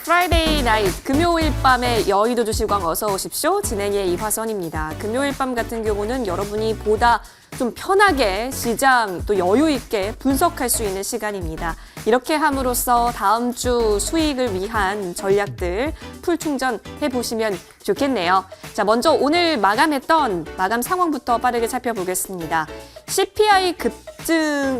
프라이데이 나이트, 금요일 밤에 여의도 주시광 어서 오십시오. 진행의 이화선입니다. 금요일 밤 같은 경우는 여러분이 보다 좀 편하게 시장 또 여유 있게 분석할 수 있는 시간입니다. 이렇게 함으로써 다음 주 수익을 위한 전략들 풀 충전해 보시면 좋겠네요. 자, 먼저 오늘 마감 상황부터 빠르게 살펴보겠습니다. CPI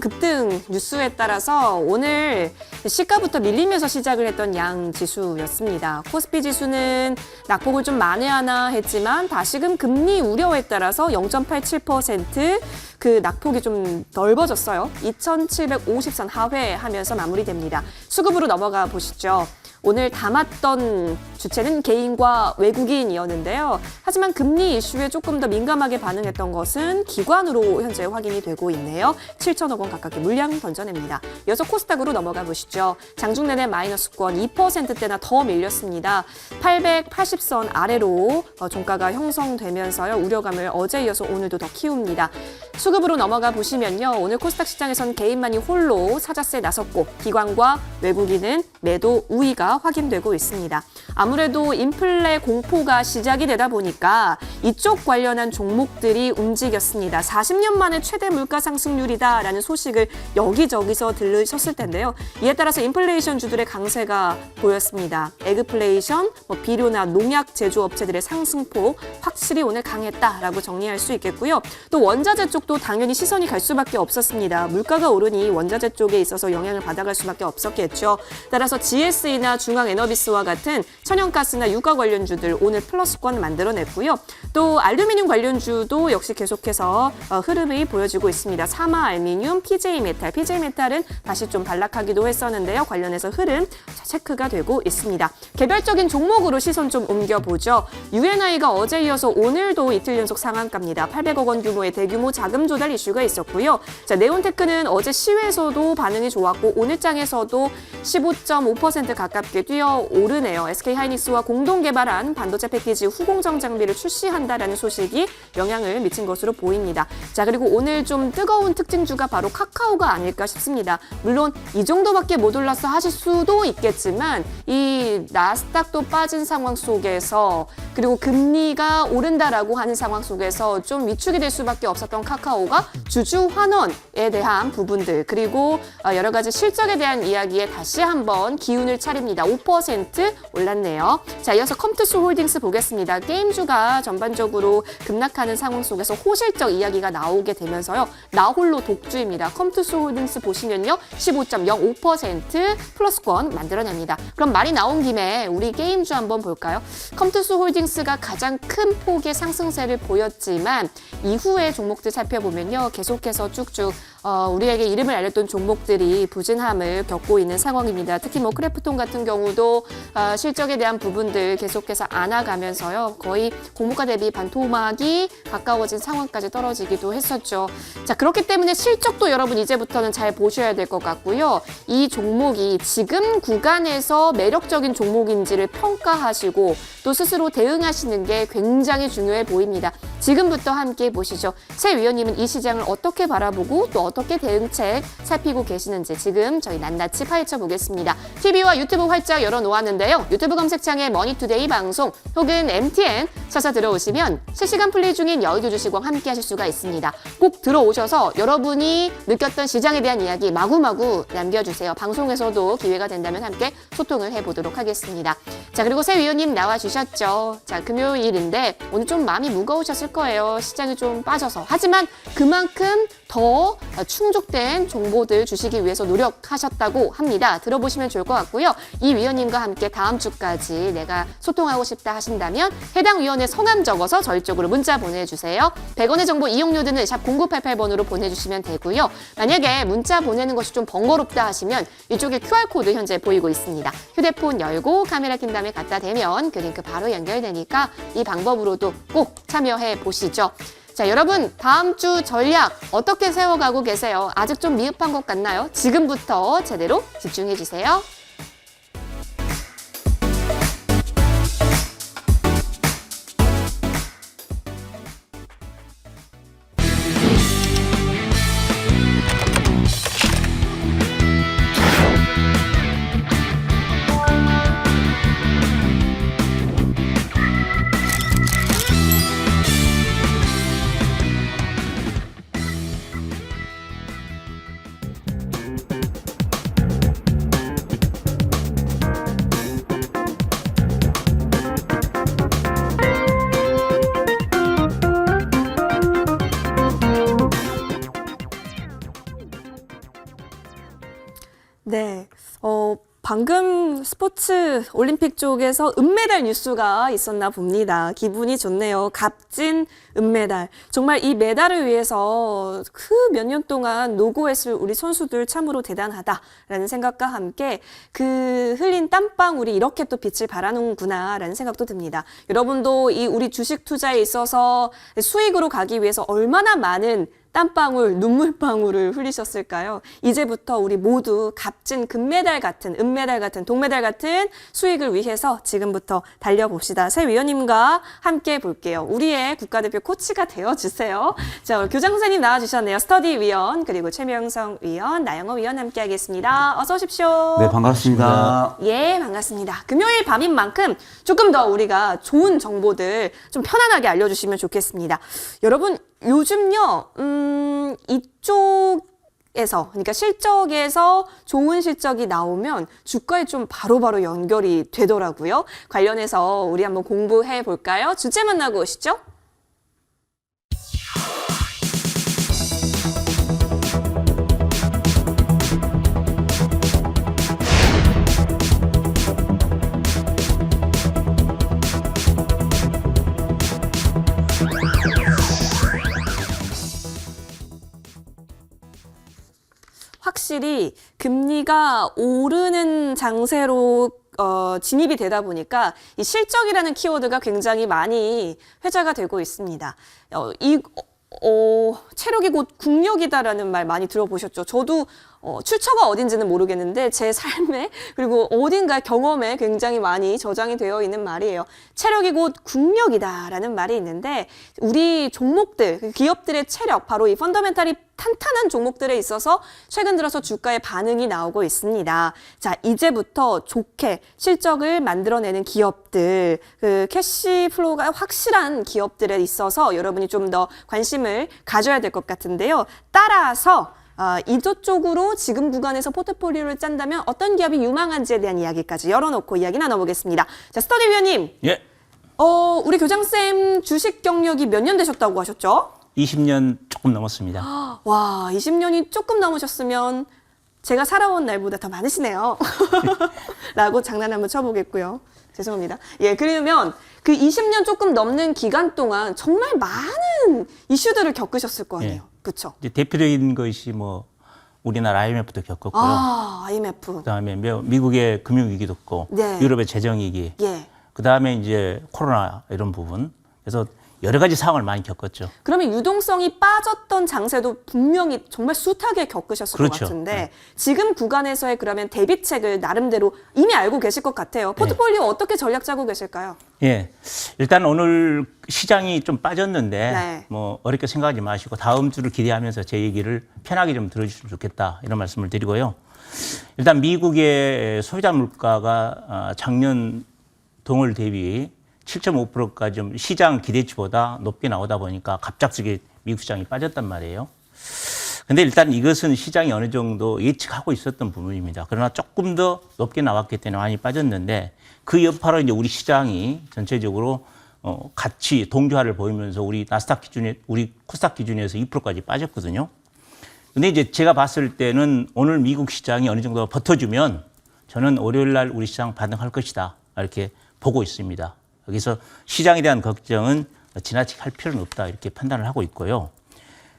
급등 뉴스에 따라서 오늘 시가부터 밀리면서 시작을 했던 양 지수였습니다. 코스피 지수는 낙폭을 좀 만회하나 했지만 다시금 금리 우려에 따라서 0.87% 그 낙폭이 좀 넓어졌어요. 2,750선 하회하면서 마무리됩니다. 수급으로 넘어가 보시죠. 오늘 담았던 주체는 개인과 외국인이었는데요. 하지만 금리 이슈에 조금 더 민감하게 반응했던 것은 기관으로 현재 확인이 되고 있네요. 7천억 원 가깝게 물량 던져냅니다. 이어서 코스닥으로 넘어가 보시죠. 장중 내내 마이너스권 2%대나 더 밀렸습니다. 880선 아래로 종가가 형성되면서요. 우려감을 어제 이어서 오늘도 더 키웁니다. 수급으로 넘어가 보시면요. 오늘 코스닥 시장에선 개인만이 홀로 사자세에 나섰고 기관과 외국인은 매도 우위가 확인되고 있습니다. 아무래도 인플레 공포가 시작이 되다 보니까 이쪽 관련한 종목들이 움직였습니다. 40년 만에 최대 물가 상승률이다라는 소식을 여기저기서 들으셨을 텐데요. 이에 따라서 인플레이션주들의 강세가 보였습니다. 에그플레이션, 비료나 농약 제조업체들의 상승폭 확실히 오늘 강했다라고 정리할 수 있겠고요. 또 원자재 쪽도 당연히 시선이 갈 수밖에 없었습니다. 물가가 오르니 원자재 쪽에 있어서 영향을 받아갈 수밖에 없었겠죠. 따라서 GSE나 중앙에너비스와 같은 천연가스나 유가 관련주들 오늘 플러스권 만들어냈고요. 또 알루미늄 관련주도 역시 계속해서 흐름이 보여지고 있습니다. 사마알미늄, PJ메탈은 다시 좀 반락하기도 했었는데요. 관련해서 흐름 체크가 되고 있습니다. 개별적인 종목으로 시선 좀 옮겨보죠. UNI가 어제 이어서 오늘도 이틀 연속 상한가입니다. 800억 원 규모의 대규모 자금 조달 이슈가 있었고요. 자, 네온테크는 어제 시외에서도 반응이 좋았고 오늘장에서도 15.5% 가깝게 뛰어오르네요. SK하이닉스와 공동 개발한 반도체 패키지 후공정 장비를 출시한다라는 소식이 영향을 미친 것으로 보입니다. 자, 그리고 오늘 좀 뜨거운 특징주가 바로 카카오가 아닐까 싶습니다. 물론 이 정도밖에 못 올랐어 하실 수도 있겠지만 이 나스닥도 빠진 상황 속에서 그리고 금리가 오른다라고 하는 상황 속에서 좀 위축이 될 수밖에 없었던 카카오가 주주 환원에 대한 부분들 그리고 여러 가지 실적에 대한 이야기에 다시 한번 기운을 차립니다. 5% 올랐네요. 자, 이어서 컴투스 홀딩스 보겠습니다. 게임주가 전반적으로 급락하는 상황 속에서 호실적 이야기가 나오게 되면서요. 나홀로 독주입니다. 컴투스 홀딩스 보시면요. 15.05% 플러스권 만들어냅니다. 그럼 말이 나온 김에 우리 게임주 한번 볼까요? 컴투스 홀딩스가 가장 큰 폭의 상승세를 보였지만 이후의 종목들 살펴보면요. 계속해서 쭉쭉 우리에게 이름을 알렸던 종목들이 부진함을 겪고 있는 상황입니다. 특히 크래프톤 같은 경우도 실적에 대한 부분들 계속해서 안아가면서요. 거의 공모가 대비 반토막이 가까워진 상황까지 떨어지기도 했었죠. 자, 그렇기 때문에 실적도 여러분 이제부터는 잘 보셔야 될 것 같고요. 이 종목이 지금 구간에서 매력적인 종목인지를 평가하시고 또 스스로 대응하시는 게 굉장히 중요해 보입니다. 지금부터 함께 보시죠. 새 위원님은 이 시장을 어떻게 바라보고 또 어떻게 대응책 살피고 계시는지 지금 저희 낱낱이 파헤쳐 보겠습니다. TV와 유튜브 활짝 열어놓았는데요. 유튜브 검색창에 머니투데이 방송 혹은 MTN 쳐서 들어오시면 실시간 플레이 중인 여의도 주시광 함께 하실 수가 있습니다. 꼭 들어오셔서 여러분이 느꼈던 시장에 대한 이야기 마구마구 남겨주세요. 방송에서도 기회가 된다면 함께 소통을 해보도록 하겠습니다. 자, 그리고 새 위원님 나와주셨죠. 자, 금요일인데 오늘 좀 마음이 무거우셨을 거예요. 시장이 좀 빠져서. 하지만 그만큼 더 충족된 정보들 주시기 위해서 노력하셨다고 합니다. 들어보시면 좋을 것 같고요. 이 위원님과 함께 다음 주까지 내가 소통하고 싶다 하신다면 해당 위원의 성함 적어서 저희 쪽으로 문자 보내주세요. 100원의 정보 이용료 드는 샵 0988번으로 보내주시면 되고요. 만약에 문자 보내는 것이 좀 번거롭다 하시면 이쪽에 QR코드 현재 보이고 있습니다. 휴대폰 열고 카메라 킨 다음에 갖다 대면 그 링크 바로 연결되니까 이 방법으로도 꼭 참여해 보시죠. 자, 여러분 다음 주 전략 어떻게 세워가고 계세요? 아직 좀 미흡한 것 같나요? 지금부터 제대로 집중해 주세요. 네. 방금 스포츠 올림픽 쪽에서 은메달 뉴스가 있었나 봅니다. 기분이 좋네요. 값진 은메달. 정말 이 메달을 위해서 그 몇 년 동안 노고했을 우리 선수들 참으로 대단하다라는 생각과 함께 그 흘린 땀방울이 이렇게 또 빛을 발하는구나라는 생각도 듭니다. 여러분도 이 우리 주식 투자에 있어서 수익으로 가기 위해서 얼마나 많은 땀방울, 눈물방울을 흘리셨을까요? 이제부터 우리 모두 값진 금메달 같은, 은메달 같은, 동메달 같은 수익을 위해서 지금부터 달려봅시다. 새 위원님과 함께 볼게요. 우리의 국가대표 코치가 되어주세요. 자, 오늘 교장 선생님 나와주셨네요. 스터디 위원, 그리고 최명성 위원, 나영호 위원 함께 하겠습니다. 어서 오십시오. 네, 반갑습니다. 예, 반갑습니다. 금요일 밤인 만큼 조금 더 우리가 좋은 정보들 좀 편안하게 알려주시면 좋겠습니다. 여러분, 요즘요, 이쪽에서, 그러니까 실적에서 좋은 실적이 나오면 주가에 좀 바로바로 연결이 되더라고요. 관련해서 우리 한번 공부해 볼까요? 주제 만나고 오시죠. 확실히 금리가 오르는 장세로 진입이 되다 보니까 이 실적이라는 키워드가 굉장히 많이 회자가 되고 있습니다. 체력이 곧 국력이다라는 말 많이 들어보셨죠? 저도 출처가 어딘지는 모르겠는데 제 삶에 그리고 어딘가 경험에 굉장히 많이 저장이 되어 있는 말이에요. 체력이 곧 국력이다라는 말이 있는데 우리 종목들, 기업들의 체력, 바로 이 펀더멘탈이 탄탄한 종목들에 있어서 최근 들어서 주가의 반응이 나오고 있습니다. 자, 이제부터 좋게 실적을 만들어내는 기업들, 그 캐시 플로우가 확실한 기업들에 있어서 여러분이 좀 더 관심을 가져야 될 것 같은데요. 따라서 이쪽으로 지금 구간에서 포트폴리오를 짠다면 어떤 기업이 유망한지에 대한 이야기까지 열어놓고 이야기 나눠보겠습니다. 자, 스터디 위원님. 예. 우리 교장쌤 주식 경력이 몇 년 되셨다고 하셨죠? 20년 조금 넘었습니다. 와, 20년이 조금 넘으셨으면 제가 살아온 날보다 더 많으시네요. 라고 장난 한번 쳐보겠고요. 죄송합니다. 예, 그러면 그 20년 조금 넘는 기간 동안 정말 많은 이슈들을 겪으셨을 거 아니에요. 예. 그렇죠? 이제 대표적인 것이 뭐 우리나라 IMF도 겪었고요. IMF. 그다음에 미국의 금융위기도 있고, 네. 유럽의 재정위기, 예. 그다음에 이제 코로나 이런 부분. 그래서 여러 가지 상황을 많이 겪었죠. 그러면 유동성이 빠졌던 장세도 분명히 정말 숱하게 겪으셨을 것 그렇죠. 같은데 네. 지금 구간에서의 그러면 대비책을 나름대로 이미 알고 계실 것 같아요. 포트폴리오 어떻게 전략 짜고 계실까요? 예. 일단 오늘 시장이 좀 빠졌는데 네. 뭐 어렵게 생각하지 마시고 다음 주를 기대하면서 제 얘기를 편하게 좀 들어주시면 좋겠다 이런 말씀을 드리고요. 일단 미국의 소비자 물가가 작년 동월 대비 7.5%까지 좀 시장 기대치보다 높게 나오다 보니까 갑작스럽게 미국 시장이 빠졌단 말이에요. 근데 일단 이것은 시장이 어느 정도 예측하고 있었던 부분입니다. 그러나 조금 더 높게 나왔기 때문에 많이 빠졌는데 그 여파로 이제 우리 시장이 전체적으로 같이 동조화를 보이면서 우리 나스닥 기준에, 우리 코스닥 기준에서 2%까지 빠졌거든요. 근데 이제 제가 봤을 때는 오늘 미국 시장이 어느 정도 버텨주면 저는 월요일 날 우리 시장 반등할 것이다. 이렇게 보고 있습니다. 여기서 시장에 대한 걱정은 지나치게 할 필요는 없다 이렇게 판단을 하고 있고요.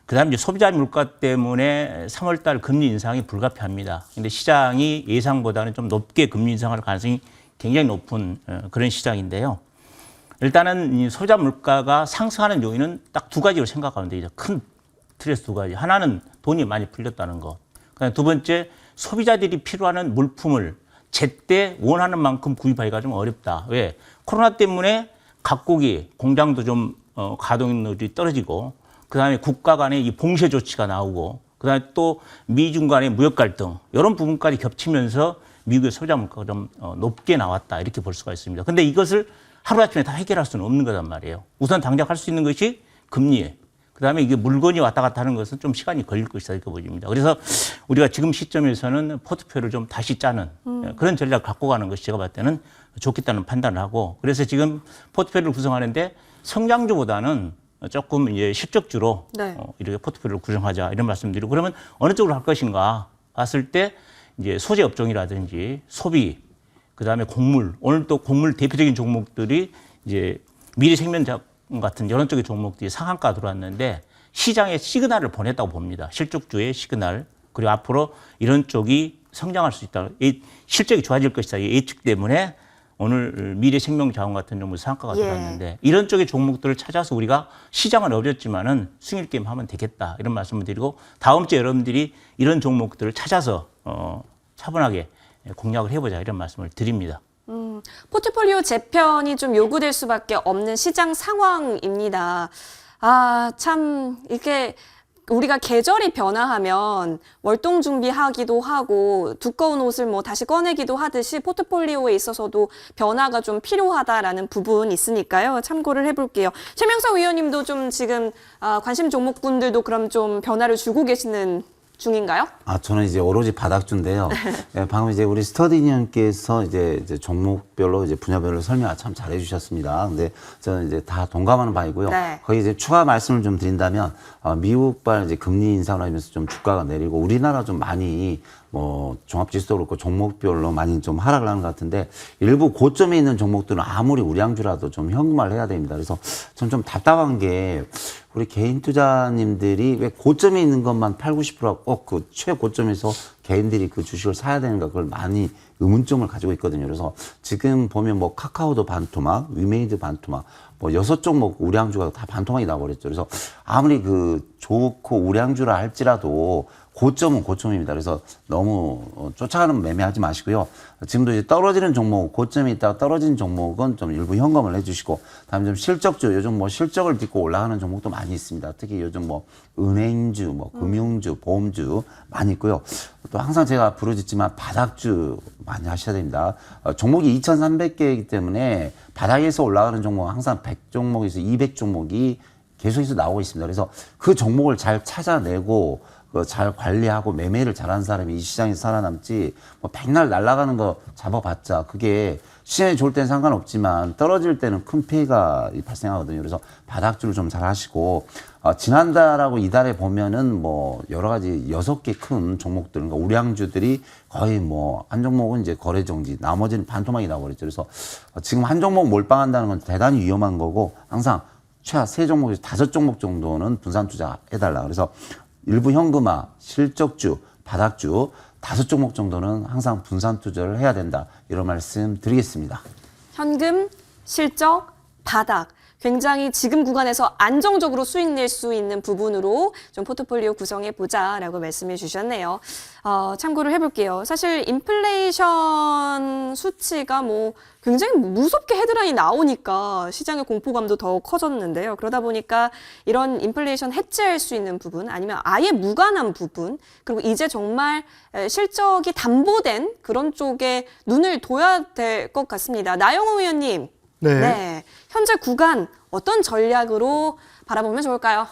그다음에 이제 소비자 물가 때문에 3월 달 금리 인상이 불가피합니다. 근데 시장이 예상보다는 좀 높게 금리 인상할 가능성이 굉장히 높은 그런 시장인데요. 일단은 이 소비자 물가가 상승하는 요인은 딱 두 가지로 생각하면 되죠. 큰 틀에서 두 가지. 하나는 돈이 많이 풀렸다는 것. 그다음에 두 번째 소비자들이 필요한 물품을 제때 원하는 만큼 구입하기가 좀 어렵다. 왜? 코로나 때문에 각국이 공장도 좀 가동률이 떨어지고 그다음에 국가 간의 이 봉쇄 조치가 나오고 그다음에 또 미중 간의 무역 갈등 이런 부분까지 겹치면서 미국의 소비자 물가가 좀 높게 나왔다 이렇게 볼 수가 있습니다. 근데 이것을 하루아침에 다 해결할 수는 없는 거란 말이에요. 우선 당장 할 수 있는 것이 금리에 그다음에 이게 물건이 왔다 갔다 하는 것은 좀 시간이 걸릴 것이다 이렇게 보입니다. 그래서 우리가 지금 시점에서는 포트폴리오를 좀 다시 짜는 그런 전략을 갖고 가는 것이 제가 봤을 때는 좋겠다는 판단을 하고 그래서 지금 포트폴리오를 구성하는데 성장주보다는 조금 이제 실적주로 네. 이렇게 포트폴리오를 구성하자 이런 말씀드리고 그러면 어느 쪽으로 할 것인가 봤을 때 이제 소재 업종이라든지 소비, 그다음에 곡물, 오늘 또 곡물 대표적인 종목들이 이제 미래생명자원 같은 이런 쪽의 종목들이 상한가 들어왔는데 시장에 시그널을 보냈다고 봅니다. 실적주의 시그널. 그리고 앞으로 이런 쪽이 성장할 수 있다. 실적이 좋아질 것이다. 이 예측 때문에 오늘 미래생명자원 같은 종목 상한가가 들어왔는데 이런 쪽의 종목들을 찾아서 우리가 시장은 어렵지만은 승일 게임 하면 되겠다. 이런 말씀을 드리고 다음 주에 여러분들이 이런 종목들을 찾아서 차분하게 공략을 해보자 이런 말씀을 드립니다. 포트폴리오 재편이 좀 요구될 수밖에 없는 시장 상황입니다. 참 이렇게 우리가 계절이 변화하면 월동 준비하기도 하고 두꺼운 옷을 뭐 다시 꺼내기도 하듯이 포트폴리오에 있어서도 변화가 좀 필요하다라는 부분이 있으니까요. 참고를 해볼게요. 최명석 위원님도 좀 지금 관심 종목분들도 그럼 좀 변화를 주고 계시는 중인가요? 저는 이제 오로지 바닥주인데요. 네, 방금 이제 우리 스터디님께서 이제 종목별로 이제 분야별로 설명 참 잘해주셨습니다. 근데 저는 이제 다 동감하는 바이고요. 네. 거기 이제 추가 말씀을 좀 드린다면 미국발 이제 금리 인상을 하면서 좀 주가가 내리고 우리나라 좀 많이 뭐 종합지수도 그렇고 종목별로 많이 좀 하락을 하는 것 같은데 일부 고점에 있는 종목들은 아무리 우량주라도 좀 현금화를 해야 됩니다. 그래서 저는 좀 답답한 게 우리 개인 투자님들이 왜 고점에 있는 것만 8, 90%꼭 그 최고점에서 개인들이 그 주식을 사야 되는가 그걸 많이 의문점을 가지고 있거든요. 그래서 지금 보면 뭐 카카오도 반토막, 위메이드 반토막, 뭐 6종목 우량주가 다 반토막이 나버렸죠. 그래서 아무리 그 좋고 우량주라 할지라도 고점은 고점입니다. 그래서 너무 쫓아가는 매매하지 마시고요. 지금도 이제 떨어지는 종목, 고점에 있다가 떨어진 종목은 좀 일부 현금을 해주시고, 다음에 좀 실적주, 요즘 뭐 실적을 딛고 올라가는 종목도 많이 있습니다. 특히 요즘 뭐 은행주, 뭐 금융주, 보험주 많이 있고요. 또 항상 제가 부르짖지만 바닥주 많이 하셔야 됩니다. 종목이 2,300개이기 때문에 바닥에서 올라가는 종목은 항상 100종목에서 200종목이 계속해서 나오고 있습니다. 그래서 그 종목을 잘 찾아내고 잘 관리하고 매매를 잘하는 사람이 이 시장에서 살아남지 뭐 백날 날아가는 거 잡아봤자 그게 시장이 좋을 때는 상관없지만 떨어질 때는 큰 피해가 발생하거든요. 그래서 바닥주를 좀 잘 하시고 지난달하고 이달에 보면은 뭐 여러 가지 6개 큰 종목들 그러니까 우량주들이 거의 뭐 한 종목은 이제 거래 정지 나머지는 반토막이 나와버렸죠. 그래서 지금 한 종목 몰빵한다는 건 대단히 위험한 거고 항상 최하 3종목에서 5종목 정도는 분산 투자 해달라. 그래서 일부 현금화, 실적주, 바닥주 5종목 정도는 항상 분산 투자를 해야 된다. 이런 말씀 드리겠습니다. 현금, 실적, 바닥. 굉장히 지금 구간에서 안정적으로 수익 낼 수 있는 부분으로 좀 포트폴리오 구성해 보자라고 말씀해 주셨네요. 참고를 해볼게요. 사실 인플레이션 수치가 뭐 굉장히 무섭게 헤드라인이 나오니까 시장의 공포감도 더 커졌는데요. 그러다 보니까 이런 인플레이션 해지할 수 있는 부분 아니면 아예 무관한 부분 그리고 이제 정말 실적이 담보된 그런 쪽에 눈을 둬야 될 것 같습니다. 나영호 의원님. 네. 현재 구간 어떤 전략으로 바라보면 좋을까요?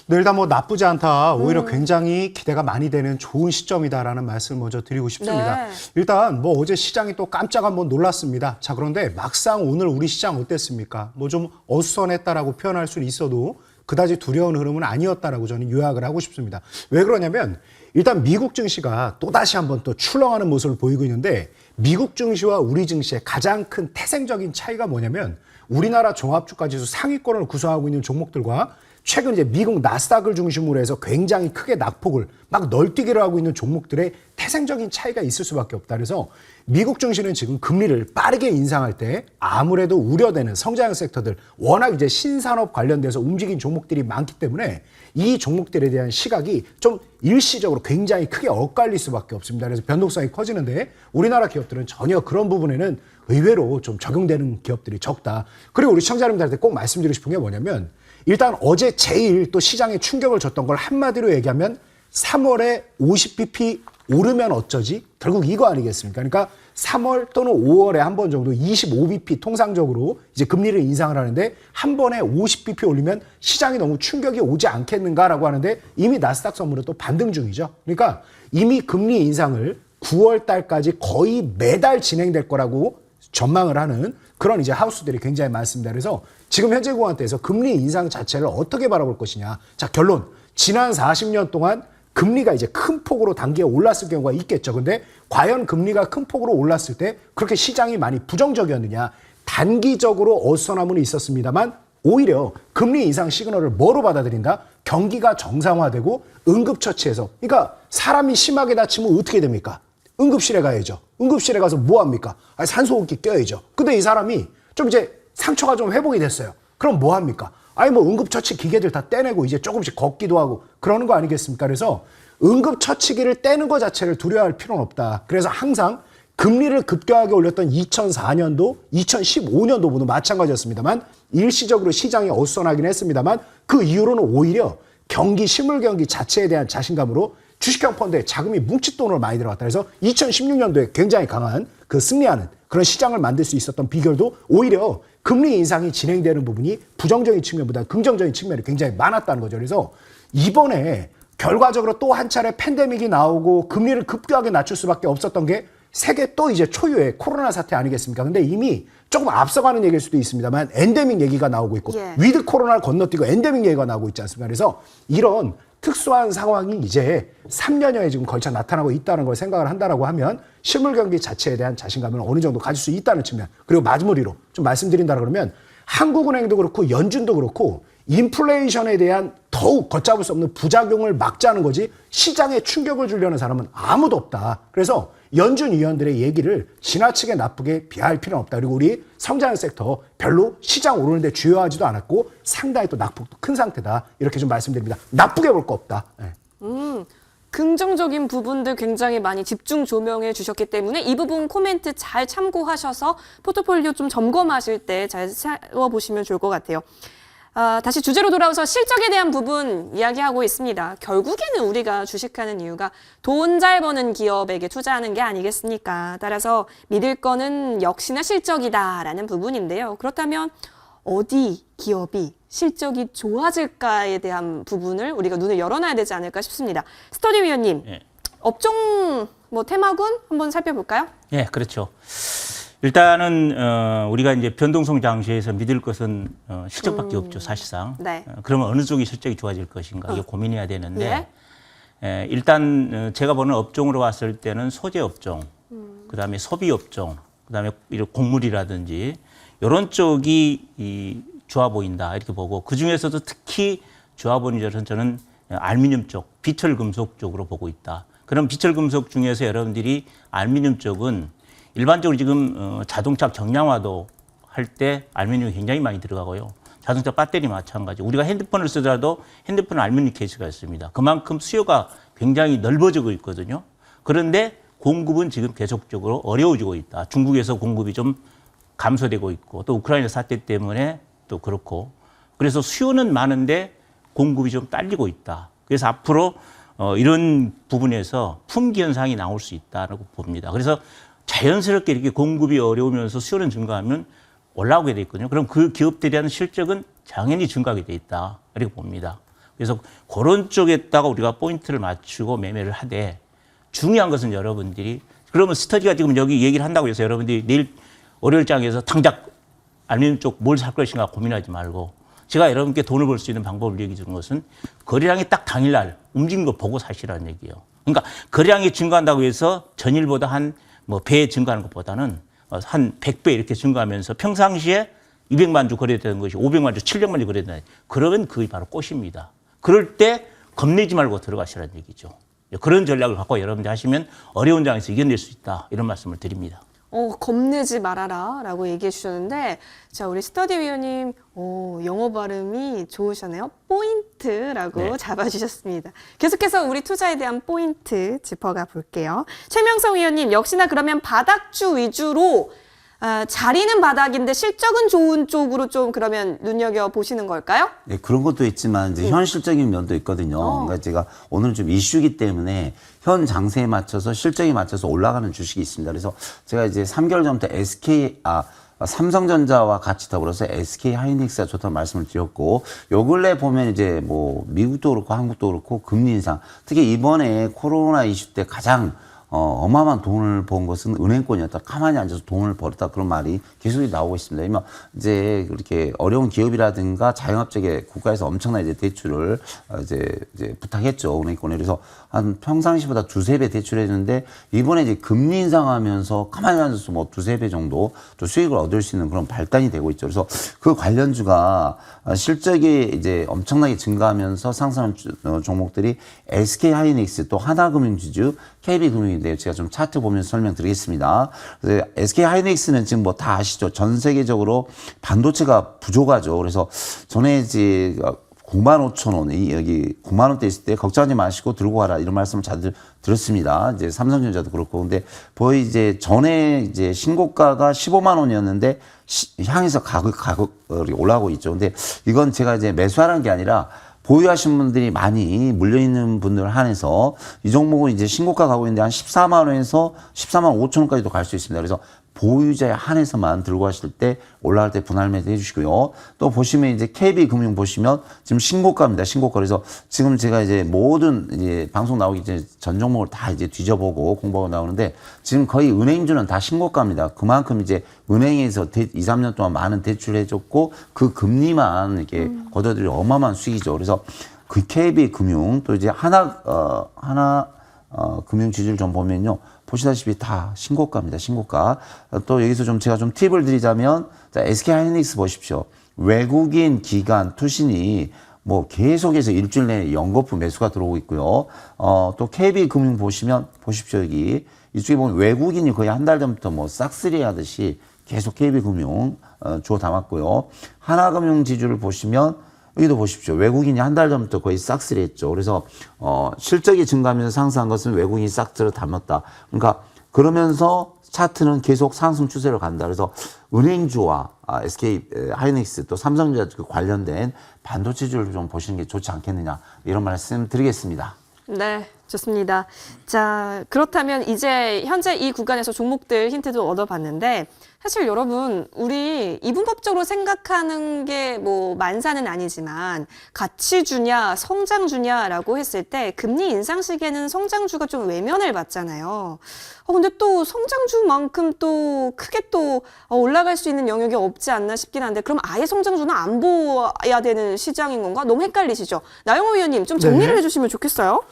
네, 일단 뭐 나쁘지 않다. 오히려 굉장히 기대가 많이 되는 좋은 시점이다라는 말씀을 먼저 드리고 싶습니다. 네. 일단 뭐 어제 시장이 또 깜짝 한번 놀랐습니다. 자, 그런데 막상 오늘 우리 시장 어땠습니까? 뭐 좀 어수선했다라고 표현할 수는 있어도 그다지 두려운 흐름은 아니었다라고 저는 요약을 하고 싶습니다. 왜 그러냐면 일단 미국 증시가 또다시 한번 또 출렁하는 모습을 보이고 있는데 미국 증시와 우리 증시의 가장 큰 태생적인 차이가 뭐냐면 우리나라 종합주가지수 상위권을 구성하고 있는 종목들과 최근 이제 미국 나스닥을 중심으로 해서 굉장히 크게 낙폭을 막 널뛰기를 하고 있는 종목들의 태생적인 차이가 있을 수밖에 없다. 그래서 미국 증시는 지금 금리를 빠르게 인상할 때 아무래도 우려되는 성장 섹터들 워낙 이제 신산업 관련돼서 움직인 종목들이 많기 때문에 이 종목들에 대한 시각이 좀 일시적으로 굉장히 크게 엇갈릴 수밖에 없습니다. 그래서 변동성이 커지는데 우리나라 기업들은 전혀 그런 부분에는 의외로 좀 적용되는 기업들이 적다. 그리고 우리 시청자님들한테 꼭 말씀드리고 싶은 게 뭐냐면 일단 어제 제일 또 시장에 충격을 줬던 걸 한마디로 얘기하면 3월에 50bp 오르면 어쩌지? 결국 이거 아니겠습니까? 그러니까 3월 또는 5월에 한 번 정도 25bp 통상적으로 이제 금리를 인상을 하는데 한 번에 50bp 올리면 시장이 너무 충격이 오지 않겠는가라고 하는데 이미 나스닥 선물은 또 반등 중이죠. 그러니까 이미 금리 인상을 9월 달까지 거의 매달 진행될 거라고 전망을 하는 그런 이제 하우스들이 굉장히 많습니다. 그래서 지금 현재 구간대에서 금리 인상 자체를 어떻게 바라볼 것이냐. 자, 결론. 지난 40년 동안 금리가 이제 큰 폭으로 단기에 올랐을 경우가 있겠죠. 근데 과연 금리가 큰 폭으로 올랐을 때 그렇게 시장이 많이 부정적이었느냐. 단기적으로 어수선함은 있었습니다만 오히려 금리 인상 시그널을 뭐로 받아들인다? 경기가 정상화되고 응급처치에서. 그러니까 사람이 심하게 다치면 어떻게 됩니까? 응급실에 가야죠. 응급실에 가서 뭐 합니까? 아니, 산소호흡기 껴야죠. 근데 이 사람이 좀 이제 상처가 좀 회복이 됐어요. 그럼 뭐 합니까? 아니 뭐 응급처치 기계들 다 떼내고 이제 조금씩 걷기도 하고 그러는 거 아니겠습니까? 그래서 응급처치기를 떼는 것 자체를 두려워할 필요는 없다. 그래서 항상 금리를 급격하게 올렸던 2004년도, 2015년도부터 마찬가지였습니다만 일시적으로 시장이 어수선하긴 했습니다만 그 이후로는 오히려 경기, 실물 경기 자체에 대한 자신감으로 주식형 펀드에 자금이 뭉칫돈으로 많이 들어갔다. 그래서 2016년도에 굉장히 강한 그 승리하는 그런 시장을 만들 수 있었던 비결도 오히려 금리 인상이 진행되는 부분이 부정적인 측면보다 긍정적인 측면이 굉장히 많았다는 거죠. 그래서 이번에 결과적으로 또 한 차례 팬데믹이 나오고 금리를 급격하게 낮출 수밖에 없었던 게 세계 또 이제 초유의 코로나 사태 아니겠습니까? 근데 이미 조금 앞서가는 얘기일 수도 있습니다만 엔데믹 얘기가 나오고 있고 위드 코로나를 건너뛰고 엔데믹 얘기가 나오고 있지 않습니까? 그래서 이런 특수한 상황이 이제 3년여에 지금 걸쳐 나타나고 있다는 걸 생각을 한다라고 하면 실물 경기 자체에 대한 자신감을 어느 정도 가질 수 있다는 측면. 그리고 마지막으로 좀 말씀드린다 그러면 한국은행도 그렇고 연준도 그렇고 인플레이션에 대한 더욱 걷잡을 수 없는 부작용을 막자는 거지 시장에 충격을 주려는 사람은 아무도 없다. 그래서 연준 위원들의 얘기를 지나치게 나쁘게 비하할 필요는 없다. 그리고 우리 성장형 섹터 별로 시장 오르는데 주요하지도 않았고 상당히 또 낙폭도 큰 상태다. 이렇게 좀 말씀드립니다. 나쁘게 볼 거 없다. 네. 긍정적인 부분들 굉장히 많이 집중 조명해 주셨기 때문에 이 부분 코멘트 잘 참고하셔서 포트폴리오 좀 점검하실 때 잘 세워보시면 좋을 것 같아요. 다시 주제로 돌아와서 실적에 대한 부분 이야기하고 있습니다. 결국에는 우리가 주식하는 이유가 돈 잘 버는 기업에게 투자하는 게 아니겠습니까? 따라서 믿을 거는 역시나 실적이다라는 부분인데요. 그렇다면 어디 기업이 실적이 좋아질까에 대한 부분을 우리가 눈을 열어놔야 되지 않을까 싶습니다. 스터디 위원님, 업종 테마군 한번 살펴볼까요? 예, 그렇죠. 일단은 우리가 이제 변동성 장세에서 믿을 것은 실적밖에 없죠, 사실상. 네. 그러면 어느 쪽이 실적이 좋아질 것인가 이게 고민해야 되는데 일단 제가 보는 업종으로 봤을 때는 소재 업종, 그다음에 소비 업종, 그다음에 이런 곡물이라든지 이런 쪽이 좋아 보인다 이렇게 보고 그 중에서도 특히 좋아 보이는 것은 저는 알루미늄 쪽, 비철 금속 쪽으로 보고 있다. 그럼 비철 금속 중에서 여러분들이 알루미늄 쪽은 일반적으로 지금 자동차 경량화도 할 때 알루미늄이 굉장히 많이 들어가고요. 자동차 배터리 마찬가지. 우리가 핸드폰을 쓰더라도 핸드폰 알루미늄 케이스가 있습니다. 그만큼 수요가 굉장히 넓어지고 있거든요. 그런데 공급은 지금 계속적으로 어려워지고 있다. 중국에서 공급이 좀 감소되고 있고 또 우크라이나 사태 때문에 또 그렇고 그래서 수요는 많은데 공급이 좀 딸리고 있다. 그래서 앞으로 이런 부분에서 품귀 현상이 나올 수 있다고 봅니다. 그래서 자연스럽게 이렇게 공급이 어려우면서 수요는 증가하면 올라오게 돼 있거든요. 그럼 그 기업들에 대한 실적은 당연히 증가하게 돼 있다. 이렇게 봅니다. 그래서 그런 쪽에다가 우리가 포인트를 맞추고 매매를 하되 중요한 것은 여러분들이 그러면 스터디가 지금 여기 얘기를 한다고 해서 여러분들이 내일 월요일장에서 당장 알루미늄 쪽 뭘 살 것인가 고민하지 말고 제가 여러분께 돈을 벌 수 있는 방법을 얘기해 주는 것은 거래량이 딱 당일날 움직이는 거 보고 사시라는 얘기예요. 그러니까 거래량이 증가한다고 해서 전일보다 한 배 증가하는 것보다는 한 100배 이렇게 증가하면서 평상시에 200만 주 거래되는 것이 500만 주, 700만 주 거래되는 그러면 그게 바로 꽃입니다. 그럴 때 겁내지 말고 들어가시라는 얘기죠. 그런 전략을 갖고 여러분들 하시면 어려운 장에서 이겨낼 수 있다. 이런 말씀을 드립니다. 겁내지 말아라 라고 얘기해 주셨는데 자 우리 스터디 위원님 영어 발음이 좋으셨네요. 포인트라고 잡아주셨습니다. 계속해서 우리 투자에 대한 포인트 짚어가 볼게요. 최명성 위원님 역시나 그러면 바닥주 위주로 자리는 바닥인데 실적은 좋은 쪽으로 좀 그러면 눈여겨보시는 걸까요? 네, 그런 것도 있지만 이제 현실적인 면도 있거든요. 그러니까 제가 오늘 좀 이슈이기 때문에 현 장세에 맞춰서 실적에 맞춰서 올라가는 주식이 있습니다. 그래서 제가 이제 3개월 전부터 삼성전자와 같이 더불어서 SK 하이닉스가 좋다는 말씀을 드렸고, 요 근래 보면 이제 미국도 그렇고 한국도 그렇고 금리 인상, 특히 이번에 코로나 이슈 때 가장 어마어마한 돈을 번 것은 은행권이었다. 가만히 앉아서 돈을 벌었다. 그런 말이 계속 나오고 있습니다. 왜냐면 이제 그렇게 어려운 기업이라든가 자영업자에게 국가에서 엄청난 이제 대출을 이제 부탁했죠. 은행권에. 그래서 한 평상시보다 두세 배 대출해주는데 이번에 이제 금리 인상하면서 가만히 앉아서 뭐 두세 배 정도 또 수익을 얻을 수 있는 그런 발단이 되고 있죠. 그래서 그 관련주가 실적이 이제 엄청나게 증가하면서 상승하는 종목들이 SK 하이닉스 또 하나금융지주 KB금융인데요. 제가 좀 차트 보면서 설명드리겠습니다. SK 하이닉스는 지금 뭐 다 아시죠? 전 세계적으로 반도체가 부족하죠. 그래서 전에 이제 95,000원이 여기 9만 원대 있을 때 걱정하지 마시고 들고 가라 이런 말씀을 자주 들었습니다. 이제 삼성전자도 그렇고 근데 거의 이제 전에 이제 신고가가 15만 원이었는데 향해서 가격이 올라가고 있죠. 근데 이건 제가 이제 매수하라는 게 아니라 보유하신 분들이 많이 물려있는 분들 한해서 이 종목은 이제 신고가 가고 있는데 한 14만 원에서 14만 5천 원까지도 갈 수 있습니다. 그래서 보유자에 한해서만 들고 가실 때 올라갈 때 분할 매도 해주시고요. 또 보시면 이제 KB금융 보시면 지금 신고가입니다. 신고가. 그래서 지금 제가 이제 모든 이제 방송 나오기 전에 전 종목을 다 이제 뒤져보고 공부하고 나오는데 지금 거의 은행주는 다 신고가입니다. 그만큼 이제 은행에서 2, 3년 동안 많은 대출을 해줬고 그 금리만 이렇게 걷어들이 어마어마한 수익이죠. 그래서 그 KB금융 또 이제 금융지주를 좀 보면요. 보시다시피 다 신고가입니다. 신고가. 또 여기서 좀 제가 좀 팁을 드리자면 자, SK 하이닉스 보십시오. 외국인 기관 투신이 뭐 계속해서 일주일 내에 연거푸 매수가 들어오고 있고요. 또 KB금융 보시면 보십시오. 여기 이쪽에 보면 외국인이 거의 한 달 전부터 뭐 싹쓸이 하듯이 계속 KB금융 주워 담았고요. 하나금융지주를 보시면 여기도 보십시오. 외국인이 한 달 전부터 거의 싹쓸이 했죠. 그래서 실적이 증가하면서 상승한 것은 외국인이 싹 들어 담았다. 그러니까 그러면서 차트는 계속 상승 추세로 간다. 그래서 은행주와 SK 하이닉스 또 삼성전자 관련된 반도체주를 좀 보시는 게 좋지 않겠느냐 이런 말씀 드리겠습니다. 네, 좋습니다. 자, 그렇다면 이제 현재 이 구간에서 종목들 힌트도 얻어봤는데 사실 여러분 우리 이분법적으로 생각하는 게 뭐 만사는 아니지만 가치주냐 성장주냐라고 했을 때 금리 인상 시기에는 성장주가 좀 외면을 받잖아요. 근데 또 성장주만큼 또 크게 또 올라갈 수 있는 영역이 없지 않나 싶긴 한데 그럼 아예 성장주는 안 보아야 되는 시장인 건가? 너무 헷갈리시죠? 나영호 위원님 좀 정리를 네. 해주시면 좋겠어요.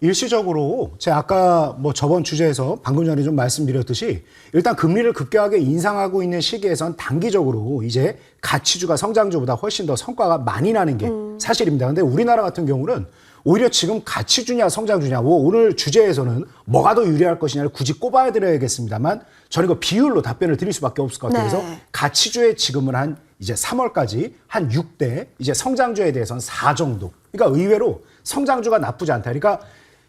일시적으로 제가 아까 뭐 저번 주제에서 방금 전에 좀 말씀드렸듯이 일단 금리를 급격하게 인상하고 있는 시기에선 단기적으로 이제 가치주가 성장주보다 훨씬 더 성과가 많이 나는 게 사실입니다. 근데 우리나라 같은 경우는 오히려 지금 가치주냐 성장주냐 오늘 주제에서는 뭐가 더 유리할 것이냐를 굳이 꼽아야 드려야겠습니다만 저는 이거 비율로 답변을 드릴 수밖에 없을 것 같아요. 네. 그래서 가치주의 지금은 한 이제 3월까지 한 6대 이제 성장주에 대해서는 4 정도. 그러니까 의외로 성장주가 나쁘지 않다. 그러니까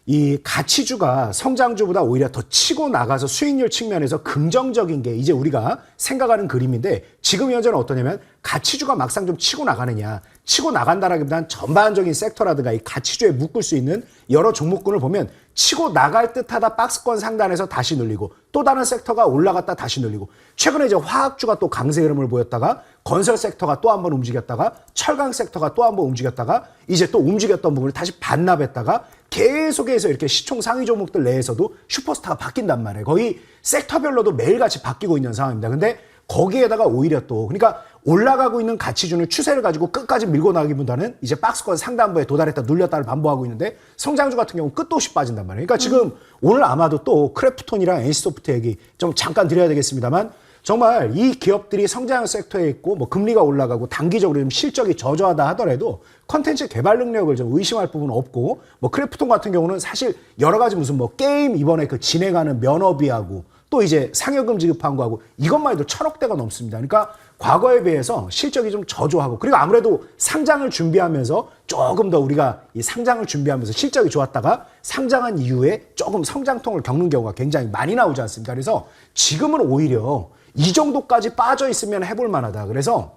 이 가치주가 성장주보다 오히려 더 치고 나가서 수익률 측면에서 긍정적인 게 이제 우리가 생각하는 그림인데 지금 현재는 어떠냐면 가치주가 막상 좀 치고 나가느냐 치고 나간다라기보다는 전반적인 섹터라든가 이 가치주에 묶을 수 있는 여러 종목군을 보면 치고 나갈 듯하다 박스권 상단에서 다시 늘리고 또 다른 섹터가 올라갔다 다시 늘리고 최근에 이제 화학주가 또 강세 흐름을 보였다가 건설 섹터가 또 한번 움직였다가 철강 섹터가 또 한번 움직였다가 이제 또 움직였던 부분을 다시 반납했다가 계속해서 이렇게 시총 상위 종목들 내에서도 슈퍼스타가 바뀐단 말이에요. 거의 섹터별로도 매일같이 바뀌고 있는 상황입니다. 근데 거기에다가 오히려 또 그러니까 올라가고 있는 가치주는 추세를 가지고 끝까지 밀고 나가기보다는 이제 박스권 상단부에 도달했다 눌렸다를 반복하고 있는데 성장주 같은 경우는 끝도 없이 빠진단 말이에요. 그러니까 지금 오늘 아마도 또 크래프톤이랑 NC소프트 얘기 좀 잠깐 드려야 되겠습니다만 정말 이 기업들이 성장 섹터에 있고 뭐 금리가 올라가고 단기적으로 좀 실적이 저조하다 하더라도 컨텐츠 개발 능력을 좀 의심할 부분은 없고 뭐 크래프톤 같은 경우는 사실 여러 가지 무슨 뭐 게임 이번에 그 진행하는 면허비하고 또 이제 상여금 지급한 거하고 이것만 해도 1,000억대가 넘습니다. 그러니까 과거에 비해서 실적이 좀 저조하고 그리고 아무래도 상장을 준비하면서 조금 더 우리가 이 상장을 준비하면서 실적이 좋았다가 상장한 이후에 조금 성장통을 겪는 경우가 굉장히 많이 나오지 않습니까? 그래서 지금은 오히려 이 정도까지 빠져 있으면 해볼 만하다. 그래서